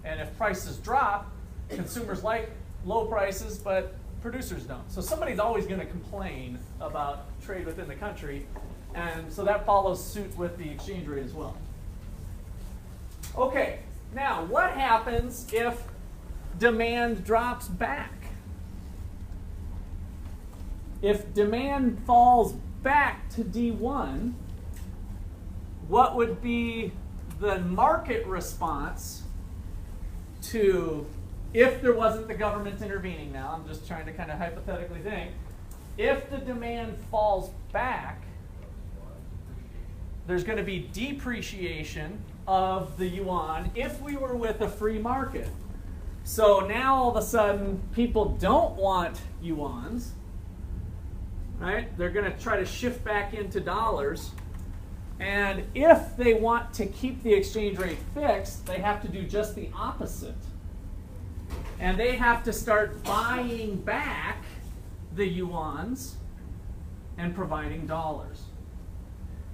[SPEAKER 1] And if prices drop, consumers like low prices, but producers don't. So somebody's always going to complain about trade within the country, and so that follows suit with the exchange rate as well. Okay, now what happens if demand drops back? If demand falls back to D1, what would be the market response to, if there wasn't the government intervening now, I'm just trying to kind of hypothetically think, if the demand falls back, there's going to be depreciation of the yuan if we were with a free market. So now all of a sudden people don't want yuans, right? They're going to try to shift back into dollars. And if they want to keep the exchange rate fixed, they have to do just the opposite. And they have to start buying back the yuans and providing dollars.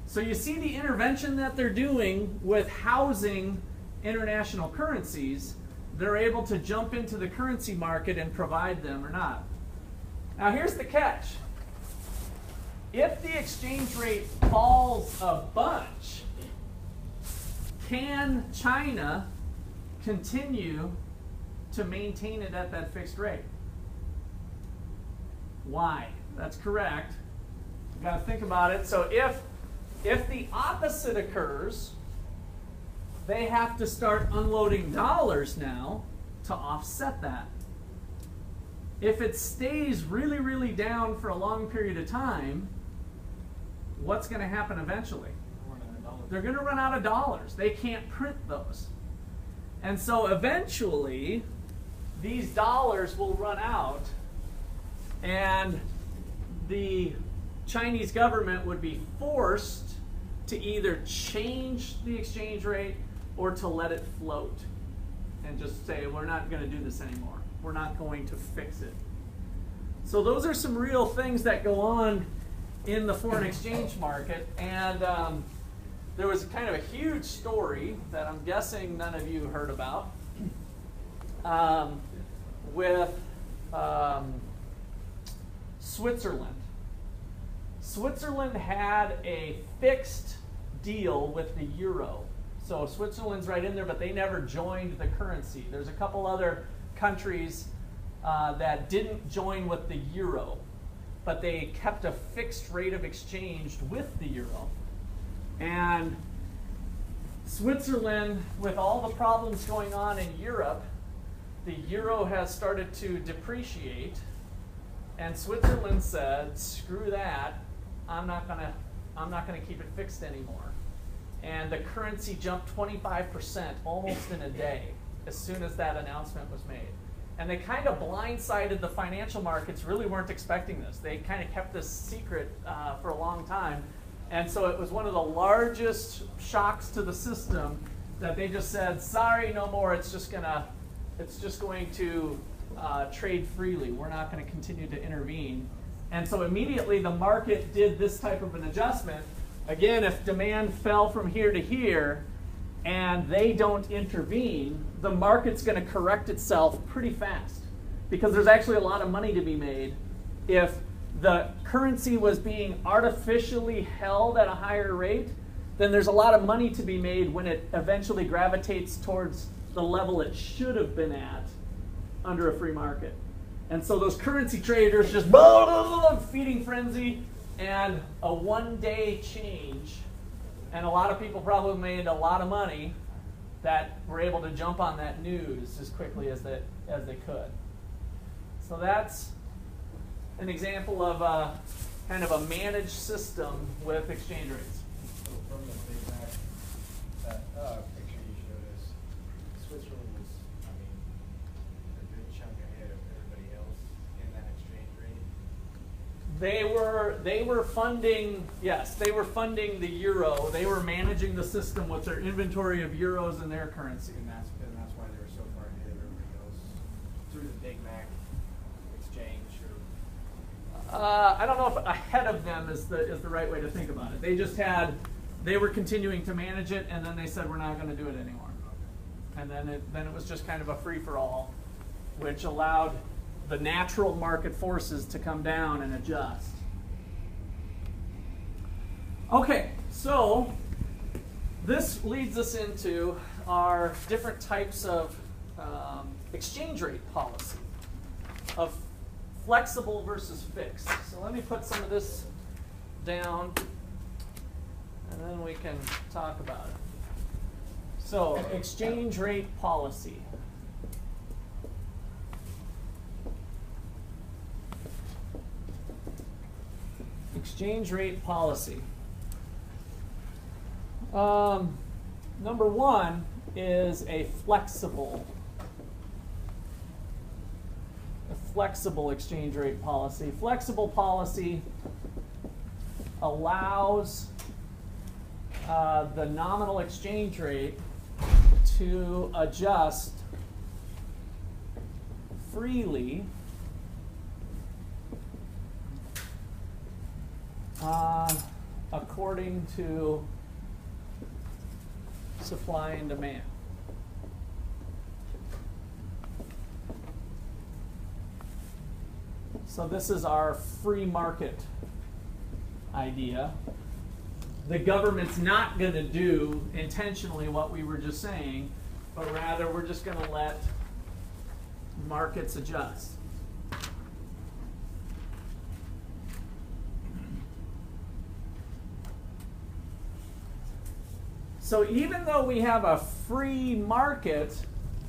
[SPEAKER 1] So you see the intervention that they're doing with housing international currencies. They're able to jump into the currency market and provide them or not. Now here's the catch. If the exchange rate falls a bunch, can China continue to maintain it at that fixed rate? Why? That's correct. You've got to think about it. So if the opposite occurs, they have to start unloading dollars now to offset that. If it stays really, really down for a long period of time, what's going to happen eventually? They're going to run out of dollars. They can't print those. And so eventually, these dollars will run out, and the Chinese government would be forced to either change the exchange rate or to let it float and just say, we're not going to do this anymore. We're not going to fix it. So those are some real things that go on in the foreign exchange market. And there was kind of a huge story that I'm guessing none of you heard about with Switzerland. Switzerland had a fixed deal with the euro. So Switzerland's right in there, but they never joined the currency. There's a couple other countries that didn't join with the euro, but they kept a fixed rate of exchange with the euro. And Switzerland, with all the problems going on in Europe, the euro has started to depreciate, and Switzerland said, "Screw that! I'm not gonna keep it fixed anymore." And the currency jumped 25% almost in a day as soon as that announcement was made. And they kind of blindsided the financial markets. Really weren't expecting this. They kind of kept this secret for a long time, and so it was one of the largest shocks to the system that they just said, "Sorry, no more. It's just going to trade freely. We're not going to continue to intervene." And so immediately the market did this type of an adjustment. Again, if demand fell from here to here and they don't intervene, the market's going to correct itself pretty fast, because there's actually a lot of money to be made. If the currency was being artificially held at a higher rate, then there's a lot of money to be made when it eventually gravitates towards the level it should have been at under a free market. And so those currency traders just feeding frenzy, and a one-day change, and a lot of people probably made a lot of money that were able to jump on that news as quickly as they could. So that's an example of kind of a managed system with exchange rates.
[SPEAKER 3] So from the Big Mac, that picture you showed us, Switzerland was, I mean, a good chunk ahead of everybody else in that exchange rate.
[SPEAKER 1] They were funding, yes, they were funding the euro. They were managing the system with their inventory of euros and their currency.
[SPEAKER 3] And that's why they were so far ahead of everybody else through the Big Mac exchange. Or
[SPEAKER 1] I don't know if ahead of them is the right way to think about it. They were continuing to manage it, and then they said, "We're not going to do it anymore." And then it was just kind of a free-for-all, which allowed the natural market forces to come down and adjust. Okay, so this leads us into our different types of exchange rate policy, of flexible versus fixed. So let me put some of this down, and then we can talk about it. So, exchange rate policy. Exchange rate policy. Number one is a flexible exchange rate policy. Flexible policy allows the nominal exchange rate to adjust freely according to supply and demand. So this is our free market idea. The government's not going to do intentionally what we were just saying, but rather we're just going to let markets adjust. So even though we have a free market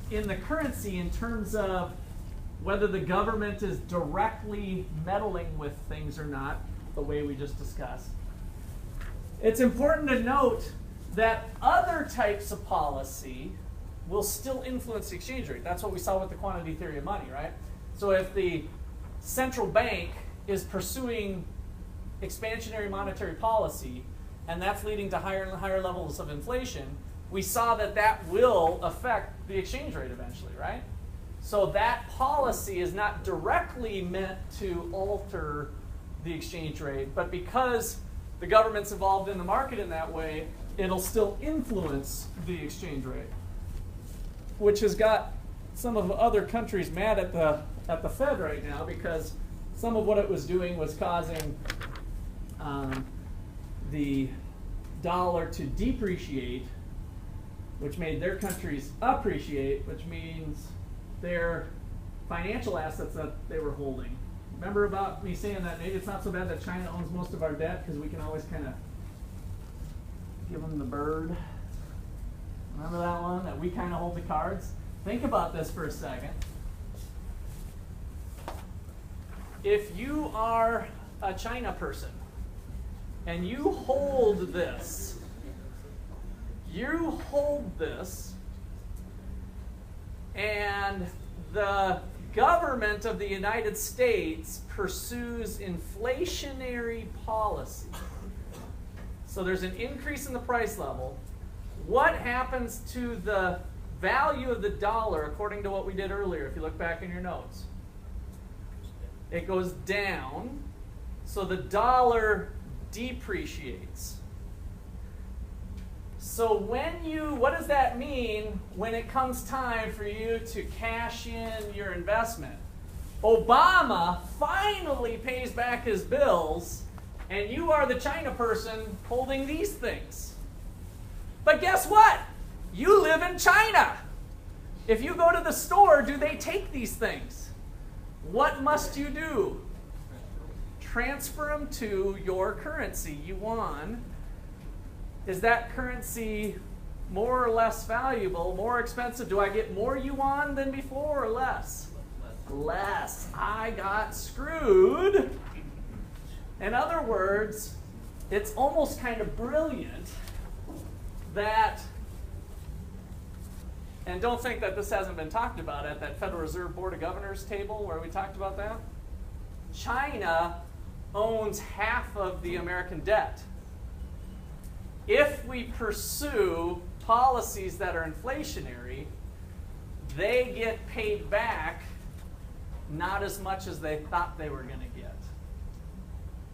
[SPEAKER 1] in the currency in terms of whether the government is directly meddling with things or not, the way we just discussed, it's important to note that other types of policy will still influence the exchange rate. That's what we saw with the quantity theory of money, right? So if the central bank is pursuing expansionary monetary policy, and that's leading to higher and higher levels of inflation, we saw that that will affect the exchange rate eventually, right? So that policy is not directly meant to alter the exchange rate, but because the government's involved in the market in that way, it'll still influence the exchange rate, which has got some of the other countries mad at the Fed right now, because some of what it was doing was causing the dollar to depreciate which made their countries appreciate, which means their financial assets that they were holding. Remember about me saying that maybe it's not so bad that China owns most of our debt because we can always kind of give them the bird. Remember that one, that we kind of hold the cards? Think about this for a second. If you are a China person and you hold this, and the government of the United States pursues inflationary policy. So there's an increase in the price level. What happens to the value of the dollar according to what we did earlier, if you look back in your notes? It goes down, so the dollar depreciates. So what does that mean when it comes time for you to cash in your investment? Obama finally pays back his bills, and you are the China person holding these things. But guess what? You live in China. If you go to the store, do they take these things? What must you do? Transfer them to your currency, yuan. Is that currency more or less valuable, more expensive? Do I get more yuan than before or less? Less. I got screwed. In other words, it's almost kind of brilliant that, and don't think that this hasn't been talked about at that Federal Reserve Board of Governors table where we talked about that. China owns half of the American debt. If we pursue policies that are inflationary, they get paid back not as much as they thought they were going to get.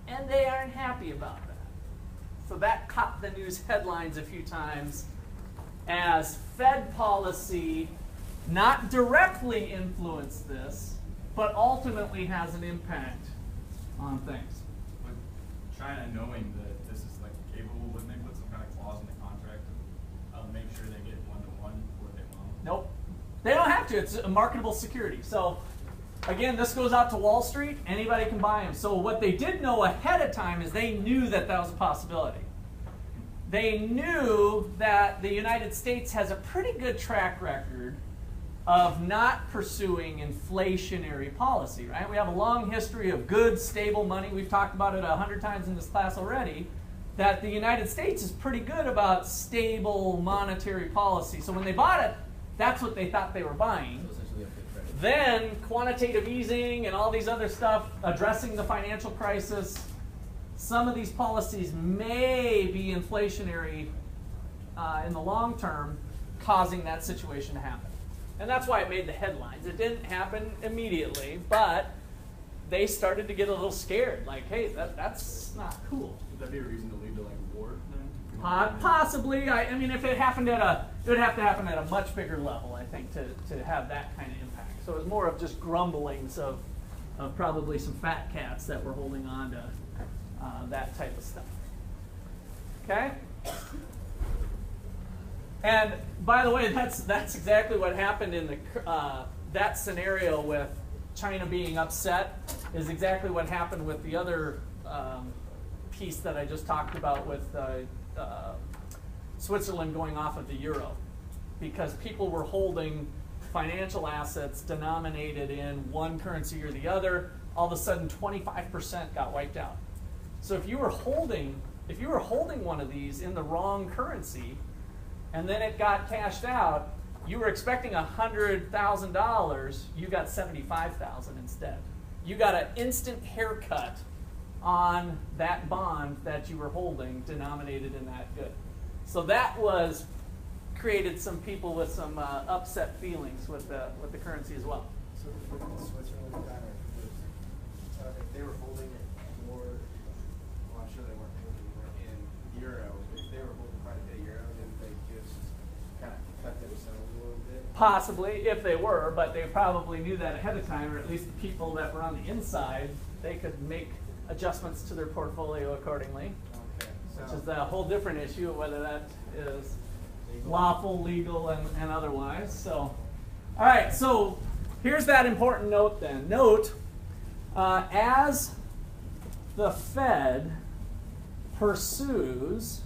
[SPEAKER 1] And they aren't happy about that. So that caught the news headlines a few times as Fed policy not directly influenced this, but ultimately has an impact on things.
[SPEAKER 5] With China knowing that this is like capable, wouldn't they put some kind of clause in the contract to make sure they get one-to-one what they want?
[SPEAKER 1] Nope. They don't have to. It's a marketable security. So again, this goes out to Wall Street. Anybody can buy them. So what they did know ahead of time is they knew that that was a possibility. They knew that the United States has a pretty good track record of not pursuing inflationary policy, right? We have a long history of good, stable money. We've talked about it 100 times in this class already, that the United States is pretty good about stable monetary policy. So when they bought it, that's what they thought they were buying. Then quantitative easing and all these other stuff addressing the financial crisis. Some of these policies may be inflationary in the long term, causing that situation to happen. And that's why it made the headlines. It didn't happen immediately, but they started to get a little scared. Like, hey, that's not cool.
[SPEAKER 5] Would that be a reason to lead to like war then?
[SPEAKER 1] Possibly. I mean, if it happened it would have to happen at a much bigger level, I think, to have that kind of impact. So it was more of just grumblings of probably some fat cats that were holding on to that type of stuff. Okay? And by the way, that's exactly what happened in the that scenario with China being upset is exactly what happened with the other piece that I just talked about with Switzerland going off of the euro, because people were holding financial assets denominated in one currency or the other. All of a sudden, 25% got wiped out. So if you were holding one of these in the wrong currency, and then it got cashed out, you were expecting $100,000, you got $75,000 instead. You got an instant haircut on that bond that you were holding denominated in that good. So that created some people with some upset feelings with the currency as well.
[SPEAKER 3] So with Switzerland, kind of, if they were holding it more, well, I'm sure they weren't holding more in euro. If they were holding quite a bit of euro, then they just kind of cut themselves a little bit.
[SPEAKER 1] Possibly, if they were, but they probably knew that ahead of time, or at least the people that were on the inside, they could make adjustments to their portfolio accordingly.
[SPEAKER 3] Okay.
[SPEAKER 1] Which is a whole different issue of whether that is lawful, legal, and otherwise. So, all right, so here's that important note then. Note, as the Fed pursues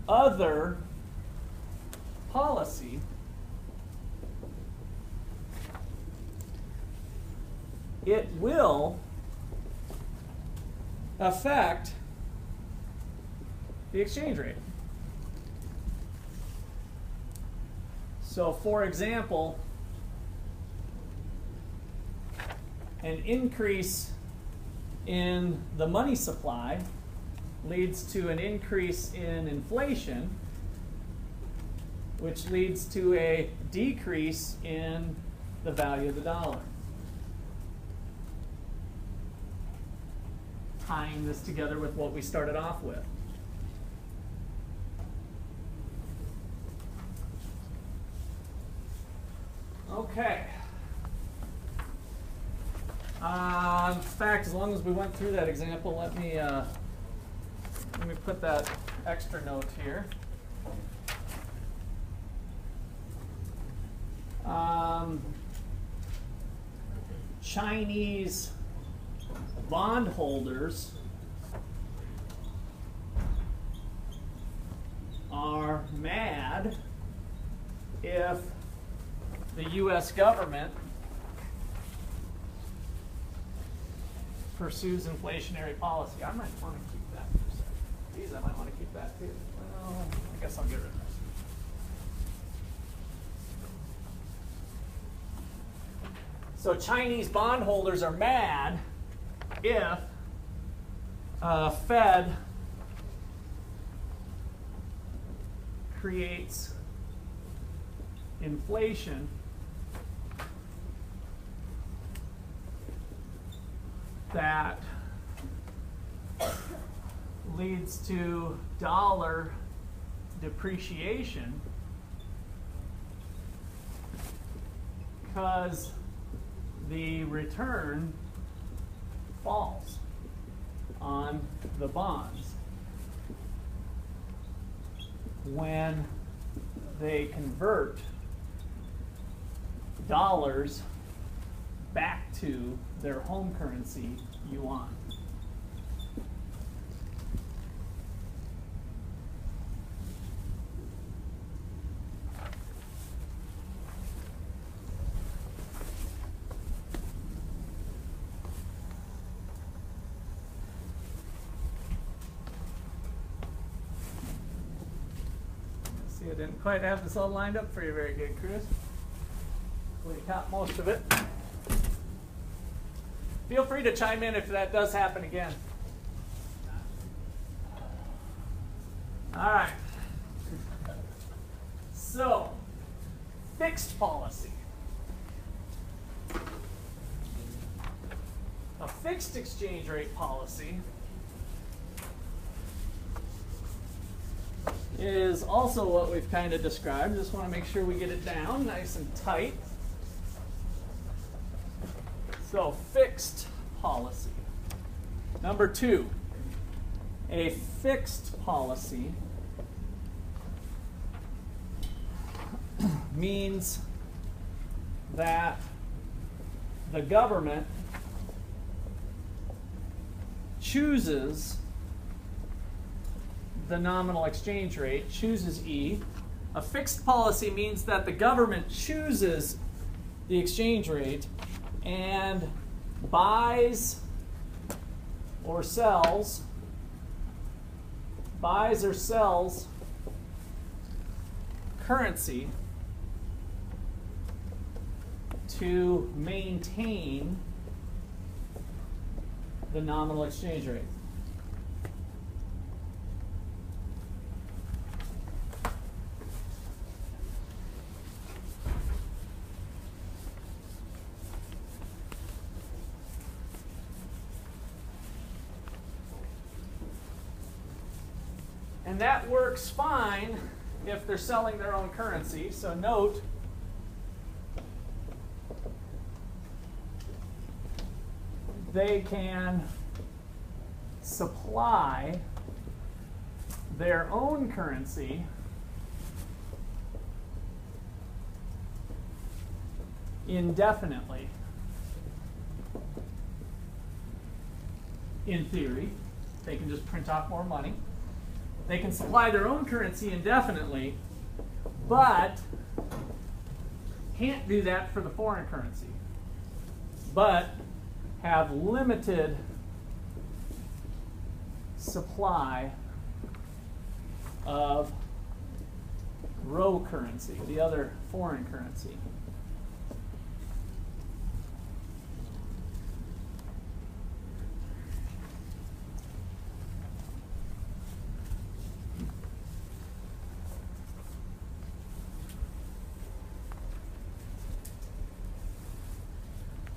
[SPEAKER 1] other policy, it will affect the exchange rate. So, for example, an increase in the money supply leads to an increase in inflation, which leads to a decrease in the value of the dollar. Tying this together with what we started off with. Okay. In fact, as long as we went through that example, let me put that extra note here. Chinese bondholders are mad if the U.S. government pursues inflationary policy. I might want to keep that for a second. These I might want to keep that too. Well, I guess I'll get rid of that. So Chinese bondholders are mad if Fed creates inflation that leads to dollar depreciation because the return falls on the bonds when they convert dollars back to their home currency, yuan. See, I didn't quite have this all lined up for you very good, Chris. We caught most of it. Feel free to chime in if that does happen again. All right. So, fixed policy. A fixed exchange rate policy is also what we've kind of described. Just want to make sure we get it down nice and tight. So, fixed policy. Number 2, a fixed policy means that the government chooses the nominal exchange rate, chooses E. A fixed policy means that the government chooses the exchange rate and buys or sells currency to maintain the nominal exchange rate. And that works fine if they're selling their own currency. So note, they can supply their own currency indefinitely. In theory, they can just print off more money. They can supply their own currency indefinitely, but can't do that for the foreign currency, but have limited supply of row currency, the other foreign currency.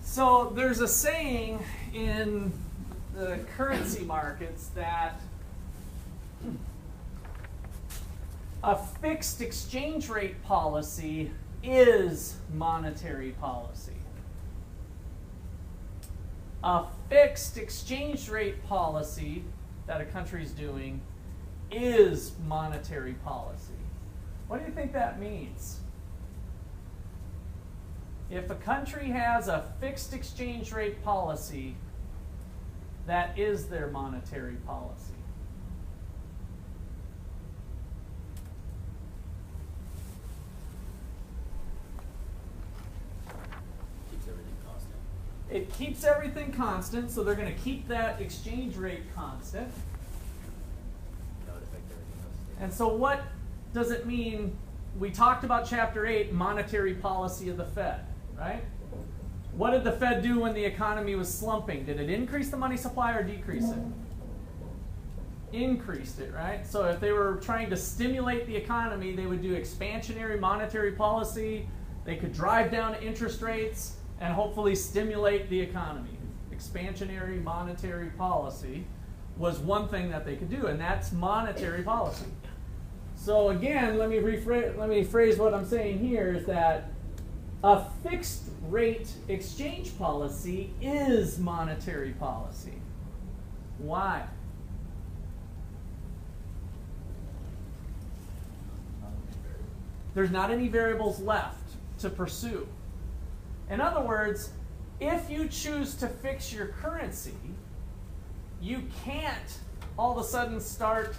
[SPEAKER 1] So there's a saying in the currency markets that a fixed exchange rate policy is monetary policy. A fixed exchange rate policy that a country is doing is monetary policy. What do you think that means? If a country has a fixed exchange rate policy, that is their monetary policy.
[SPEAKER 2] Keeps everything constant.
[SPEAKER 1] It keeps everything constant, so they're going to keep that exchange rate constant.
[SPEAKER 2] That would affect everything else.
[SPEAKER 1] And so what does it mean? We talked about Chapter 8, monetary policy of the Fed, right? What did the Fed do when the economy was slumping? Did it increase the money supply or decrease it? Increased it, right? So if they were trying to stimulate the economy, they would do expansionary monetary policy. They could drive down interest rates and hopefully stimulate the economy. Expansionary monetary policy was one thing that they could do, and that's monetary policy. So again, let me phrase what I'm saying here is that a fixed rate exchange policy is monetary policy. Why? There's not any variables left to pursue. In other words, if you choose to fix your currency, you can't all of a sudden start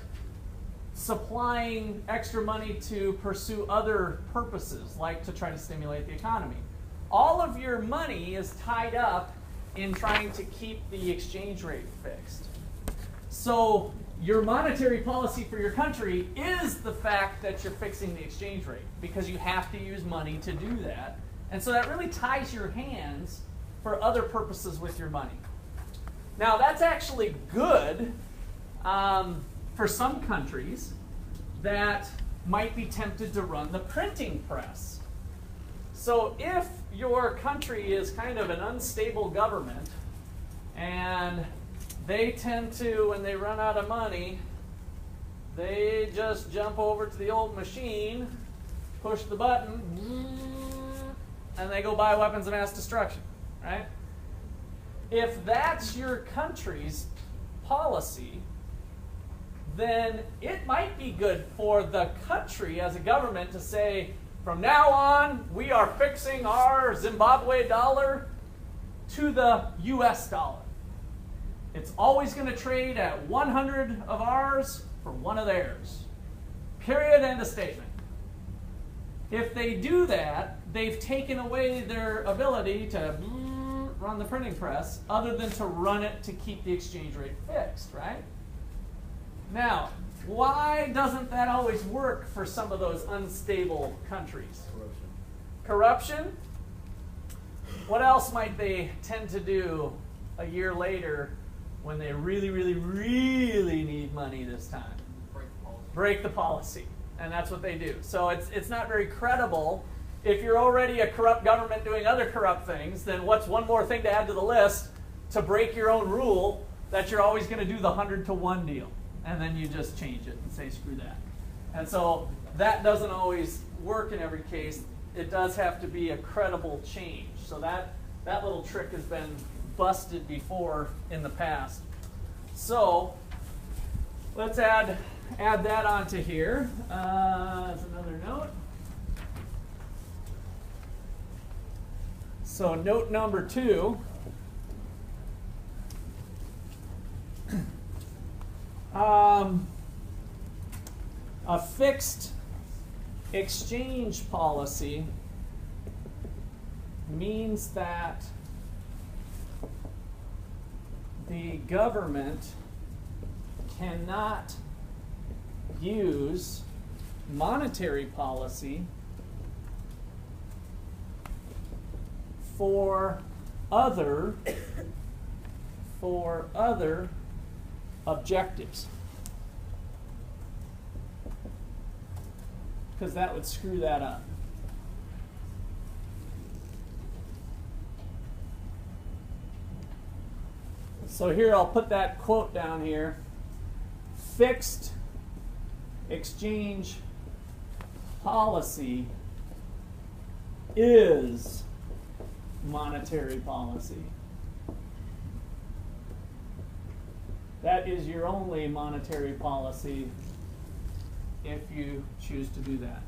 [SPEAKER 1] supplying extra money to pursue other purposes, like to try to stimulate the economy. All of your money is tied up in trying to keep the exchange rate fixed. So your monetary policy for your country is the fact that you're fixing the exchange rate, because you have to use money to do that. And so that really ties your hands for other purposes with your money. Now that's actually good for some countries that might be tempted to run the printing press. So if your country is kind of an unstable government and they tend to, when they run out of money, they just jump over to the old machine, push the button, and they go buy weapons of mass destruction, right? If that's your country's policy, then it might be good for the country as a government to say, from now on, we are fixing our Zimbabwe dollar to the US dollar. It's always going to trade at 100 of ours for one of theirs. Period, end of statement. If they do that, they've taken away their ability to run the printing press, other than to run it to keep the exchange rate fixed, right? Now, why doesn't that always work for some of those unstable countries? Corruption? What else might they tend to do a year later when they really, really, really need money this time? Break the policy. And that's what they do. So it's not very credible. If you're already a corrupt government doing other corrupt things, then what's one more thing to add to the list to break your own rule that you're always going to do the 100-to-1 deal? And then you just change it and say, screw that. And so that doesn't always work in every case. It does have to be a credible change. So that little trick has been busted before in the past. So let's add that onto here as another note. So note number 2. A fixed exchange policy means that the government cannot use monetary policy for other objectives, because that would screw that up. So here I'll put that quote down here. Fixed exchange policy is monetary policy. That is your only monetary policy if you choose to do that.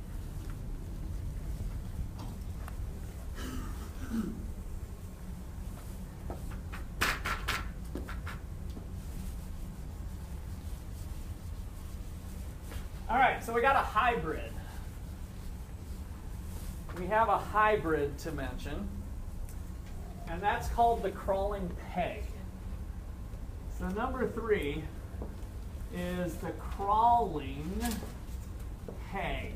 [SPEAKER 1] All right, so we got a hybrid. We have a hybrid to mention, and that's called the crawling peg. So number 3 is the crawling peg.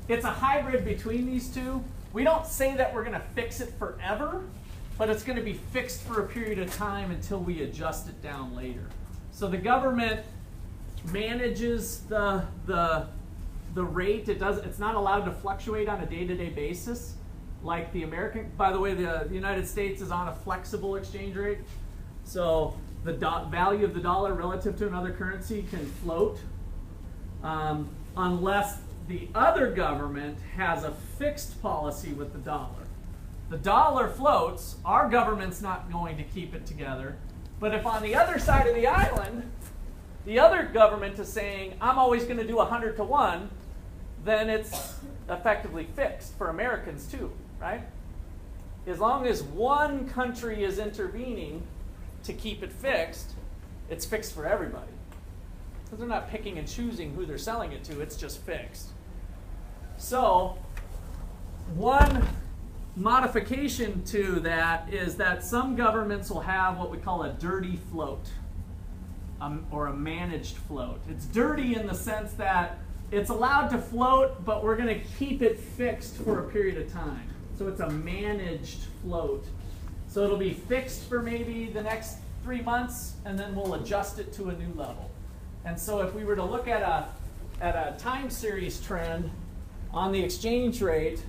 [SPEAKER 1] It's a hybrid between these two. We don't say that we're going to fix it forever, but it's going to be fixed for a period of time until we adjust it down later. So the government manages the rate. It's not allowed to fluctuate on a day-to-day basis like the American. By the way, the United States is on a flexible exchange rate. So the value of the dollar relative to another currency can float unless the other government has a fixed policy with the dollar. The dollar floats, our government's not going to keep it together. But if on the other side of the island, the other government is saying, I'm always going to do 100 to 1, then it's effectively fixed for Americans too, right? As long as one country is intervening to keep it fixed, it's fixed for everybody. Because they're not picking and choosing who they're selling it to, it's just fixed. So, one modification to that is that some governments will have what we call a dirty float, or a managed float. It's dirty in the sense that it's allowed to float, but we're going to keep it fixed for a period of time. So it's a managed float. So it'll be fixed for maybe the next 3 months, and then we'll adjust it to a new level. And so if we were to look at a time series trend on the exchange rate,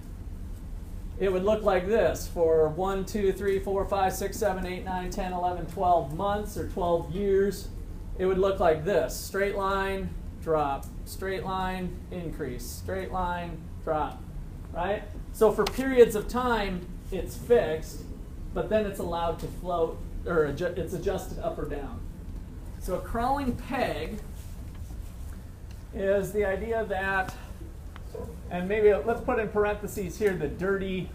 [SPEAKER 1] it would look like this for 1, 2, 3, 4, 5, 6, 7, 8, 9, 10, 11, 12 months or 12 years. It would look like this. Straight line, drop. Straight line, increase. Straight line, drop. Right? So for periods of time, it's fixed, but then it's allowed to float, or it's adjusted up or down. So a crawling peg is the idea that, and maybe let's put in parentheses here, the dirty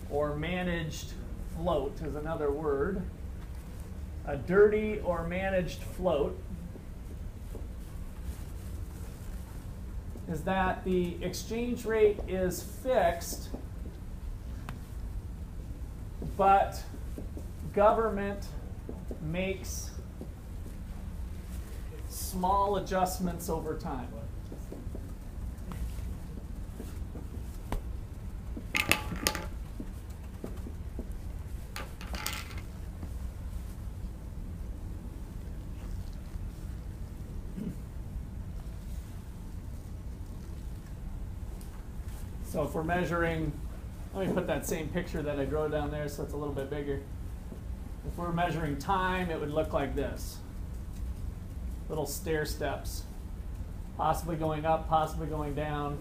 [SPEAKER 1] or managed float is another word. A dirty or managed float is that the exchange rate is fixed, but government makes small adjustments over time. So if we're measuring, let me put that same picture that I drew down there so it's a little bit bigger. If we're measuring time, it would look like this. Little stair steps, possibly going up, possibly going down.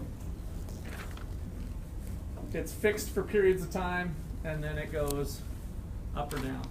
[SPEAKER 1] It's fixed for periods of time, and then it goes up or down.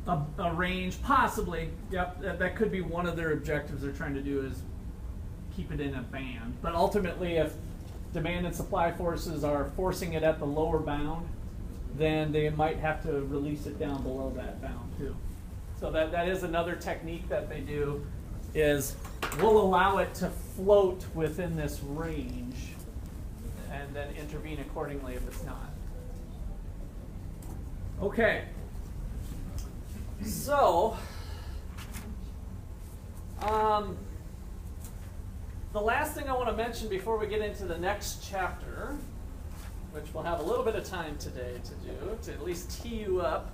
[SPEAKER 1] a range, possibly. Yep, that could be one of their objectives they're trying to do is keep it in a band. But ultimately, if demand and supply forces are forcing it at the lower bound, then they might have to release it down below that bound too. So that is another technique that they do, is we'll allow it to float within this range and then intervene accordingly if it's not. Okay. So, the last thing I want to mention before we get into the next chapter, which we'll have a little bit of time today to do, to at least tee you up,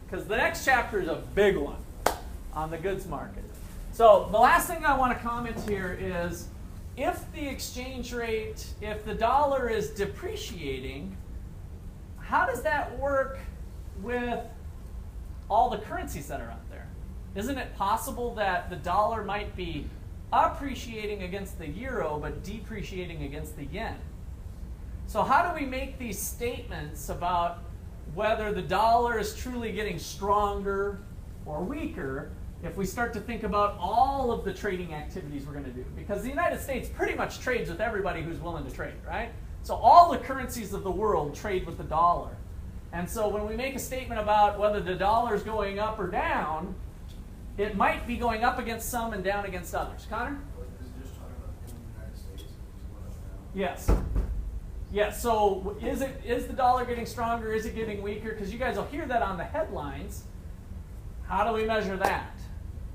[SPEAKER 1] because the next chapter is a big one on the goods market. So the last thing I want to comment here is, if the exchange rate, if the dollar is depreciating, how does that work with all the currencies that are out there? Isn't it possible that the dollar might be appreciating against the euro but depreciating against the yen? So how do we make these statements about whether the dollar is truly getting stronger or weaker if we start to think about all of the trading activities we're going to do? Because the United States pretty much trades with everybody who's willing to trade, right? So all the currencies of the world trade with the dollar. And so when we make a statement about whether the dollar is going up or down, it might be going up against some and down against others. Connor?
[SPEAKER 3] Is it just talking about in the United States?
[SPEAKER 1] Yes. Yes. So is the dollar getting stronger? Is it getting weaker? Because you guys will hear that on the headlines. How do we measure that?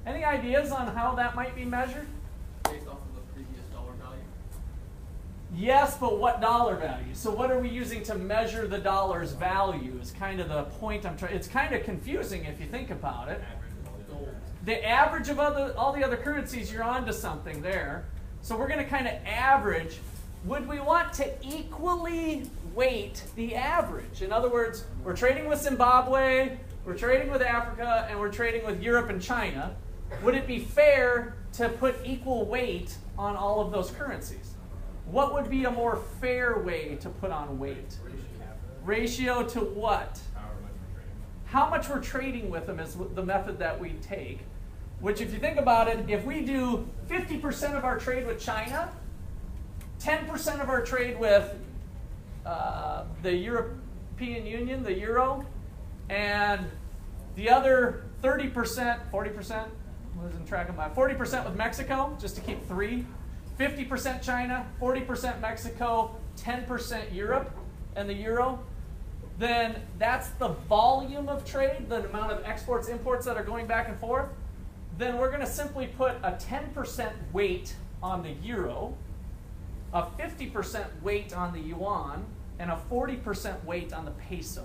[SPEAKER 1] Any ideas on how that might be measured?
[SPEAKER 2] Based off of the previous dollar value?
[SPEAKER 1] Yes, but what dollar value? So what are we using to measure the dollar's value is kind of the point I'm trying. It's kind of confusing if you think about it. The average of all the other currencies, you're onto something there. So we're going to kind of average. Would we want to equally weight the average? In other words, we're trading with Zimbabwe, we're trading with Africa, and we're trading with Europe and China. Would it be fair to put equal weight on all of those currencies? What would be a more fair way to put on weight? Ratio to what? How much we're trading with them is the method that we take. Which, if you think about it, if we do 50% of our trade with China, 10% of our trade with the European Union, the euro, and the other 30%, 40%, losing track of my 40% with Mexico, just to keep 3, 50% China, 40% Mexico, 10% Europe and the euro, then that's the volume of trade, the amount of exports, imports that are going back and forth. Then we're going to simply put a 10% weight on the euro, a 50% weight on the yuan, and a 40% weight on the peso,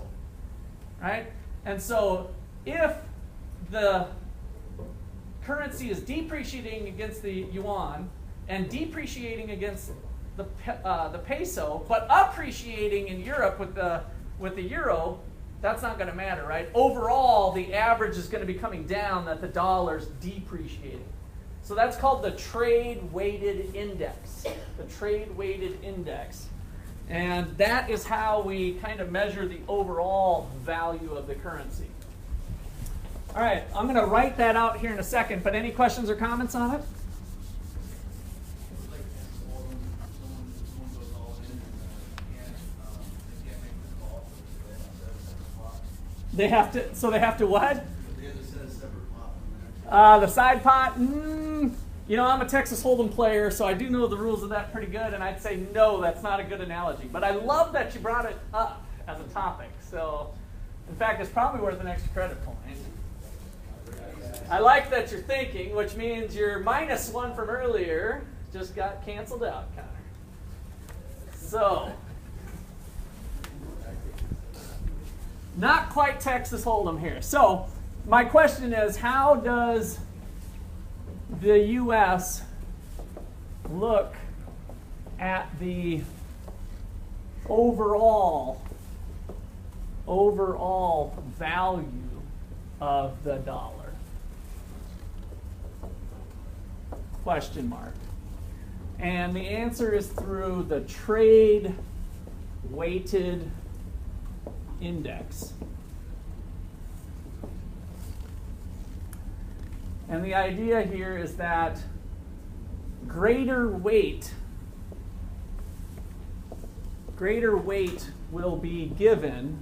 [SPEAKER 1] right? And so if the currency is depreciating against the yuan and depreciating against the peso, but appreciating in Europe with the euro, that's not going to matter, right? Overall, the average is going to be coming down that the dollar's depreciating. So that's called the trade-weighted index, the trade-weighted index. And that is how we kind of measure the overall value of the currency. All right, I'm going to write that out here in a second, but any questions or comments on it? They have to, so they have to what? The side pot, you know, I'm a Texas Hold'em player, so I do know the rules of that pretty good, and I'd say no, that's not a good analogy. But I love that you brought it up as a topic. So, in fact, it's probably worth an extra credit point. I like that you're thinking, which means your -1 from earlier just got canceled out, Connor. So, not quite Texas Hold'em here. So, my question is, how does the U.S. look at the overall value of the dollar? Question mark. And the answer is through the trade weighted index. And the idea here is that greater weight will be given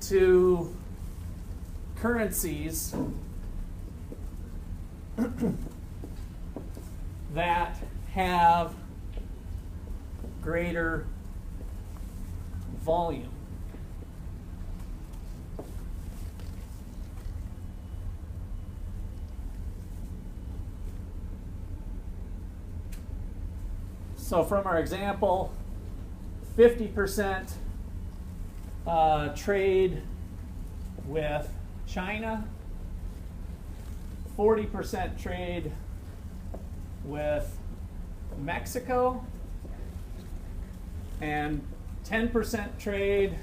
[SPEAKER 1] to currencies that have greater volume. So from our example, 50% trade with China, 40% trade with Mexico, and 10% trade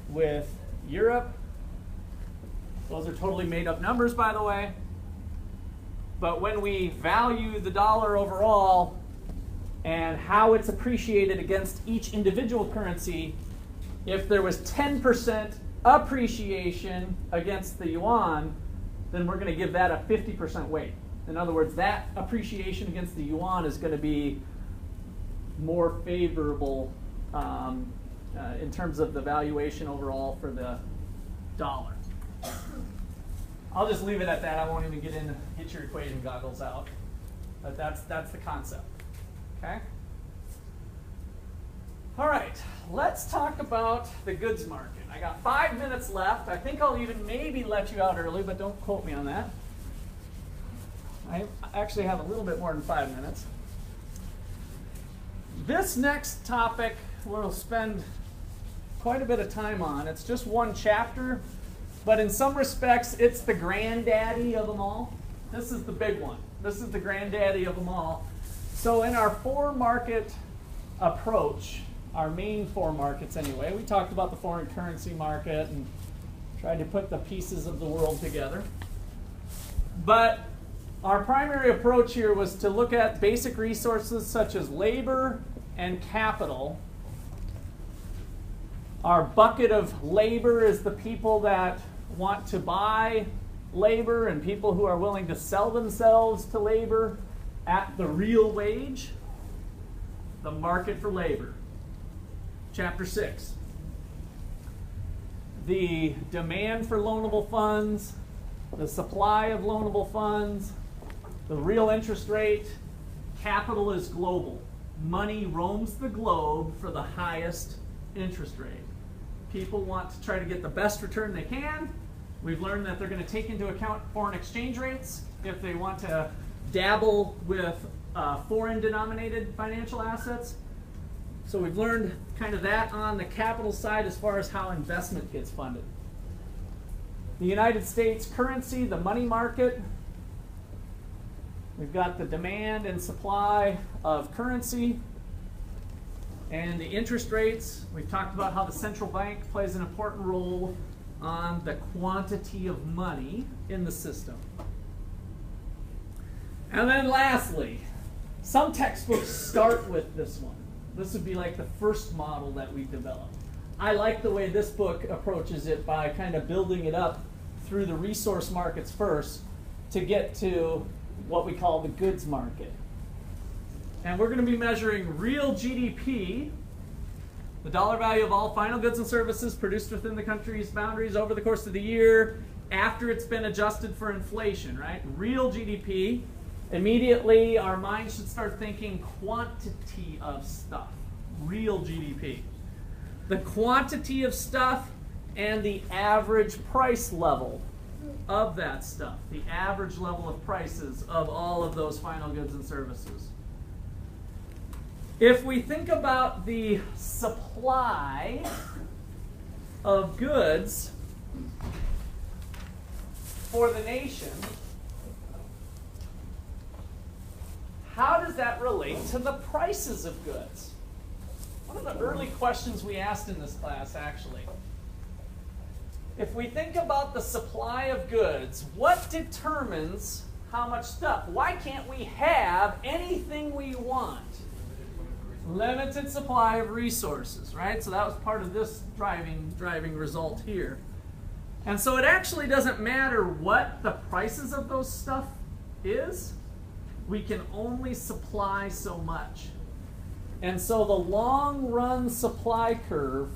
[SPEAKER 1] with Europe. Those are totally made up numbers, by the way. But when we value the dollar overall and how it's appreciated against each individual currency, if there was 10% appreciation against the yuan, then we're going to give that a 50% weight. In other words, that appreciation against the yuan is going to be more favorable in terms of the valuation overall for the dollar. I'll just leave it at that. I won't even get your equation goggles out. But that's the concept. Okay? All right, let's talk about the goods market. I got 5 minutes left. I think I'll even maybe let you out early, but don't quote me on that. I actually have a little bit more than 5 minutes. This next topic we'll spend quite a bit of time on. It's just one chapter, but in some respects, it's the granddaddy of them all. This is the big one. This is the granddaddy of them all. So in our four-market approach, our main four markets anyway, we talked about the foreign currency market and tried to put the pieces of the world together. But our primary approach here was to look at basic resources such as labor and capital. Our bucket of labor is the people that want to buy labor and people who are willing to sell themselves to labor at the real wage. The market for labor. Chapter 6. The demand for loanable funds, the supply of loanable funds, the real interest rate. Capital is global. Money roams the globe for the highest interest rate. People want to try to get the best return they can. We've learned that they're going to take into account foreign exchange rates if they want to dabble with foreign denominated financial assets. So we've learned kind of that on the capital side as far as how investment gets funded. The United States currency, the money market. We've got the demand and supply of currency and the interest rates. We've talked about how the central bank plays an important role on the quantity of money in the system. And then lastly, some textbooks start with this one. This would be like the first model that we developed. I like the way this book approaches it by kind of building it up through the resource markets first to get to what we call the goods market. And we're going to be measuring real GDP, the dollar value of all final goods and services produced within the country's boundaries over the course of the year after it's been adjusted for inflation, right? Real GDP. Immediately, our mind should start thinking quantity of stuff, real GDP. The quantity of stuff and the average price level of that stuff, the average level of prices of all of those final goods and services. If we think about the supply of goods for the nation, how does that relate to the prices of goods? One of the early questions we asked in this class, actually. If we think about the supply of goods, what determines how much stuff? Why can't we have anything we want? Limited supply of resources, right? So that was part of this driving result here. And so it actually doesn't matter what the prices of those stuff is. We can only supply so much. And so the long run supply curve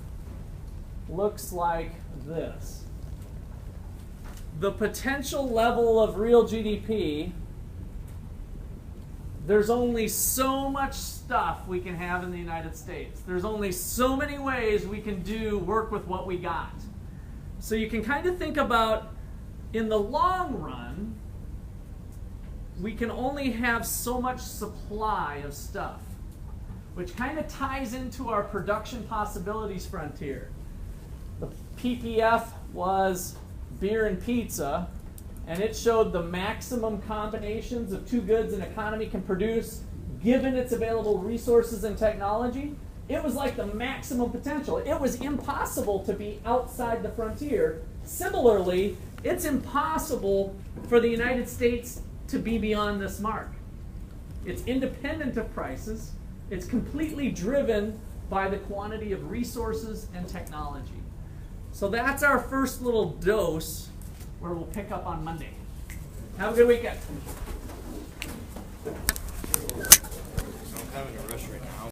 [SPEAKER 1] looks like this. The potential level of real GDP, there's only so much stuff we can have in the United States. There's only so many ways we can work with what we got. So you can kind of think about, in the long run, we can only have so much supply of stuff, which kind of ties into our production possibilities frontier. The PPF was beer and pizza, and it showed the maximum combinations of two goods an economy can produce given its available resources and technology. It was like the maximum potential. It was impossible to be outside the frontier. Similarly, it's impossible for the United States to be beyond this mark. It's independent of prices. It's completely driven by the quantity of resources and technology. So that's our first little dose, where we'll pick up on Monday. Have a good weekend.
[SPEAKER 2] So I'm kind of in a rush right now.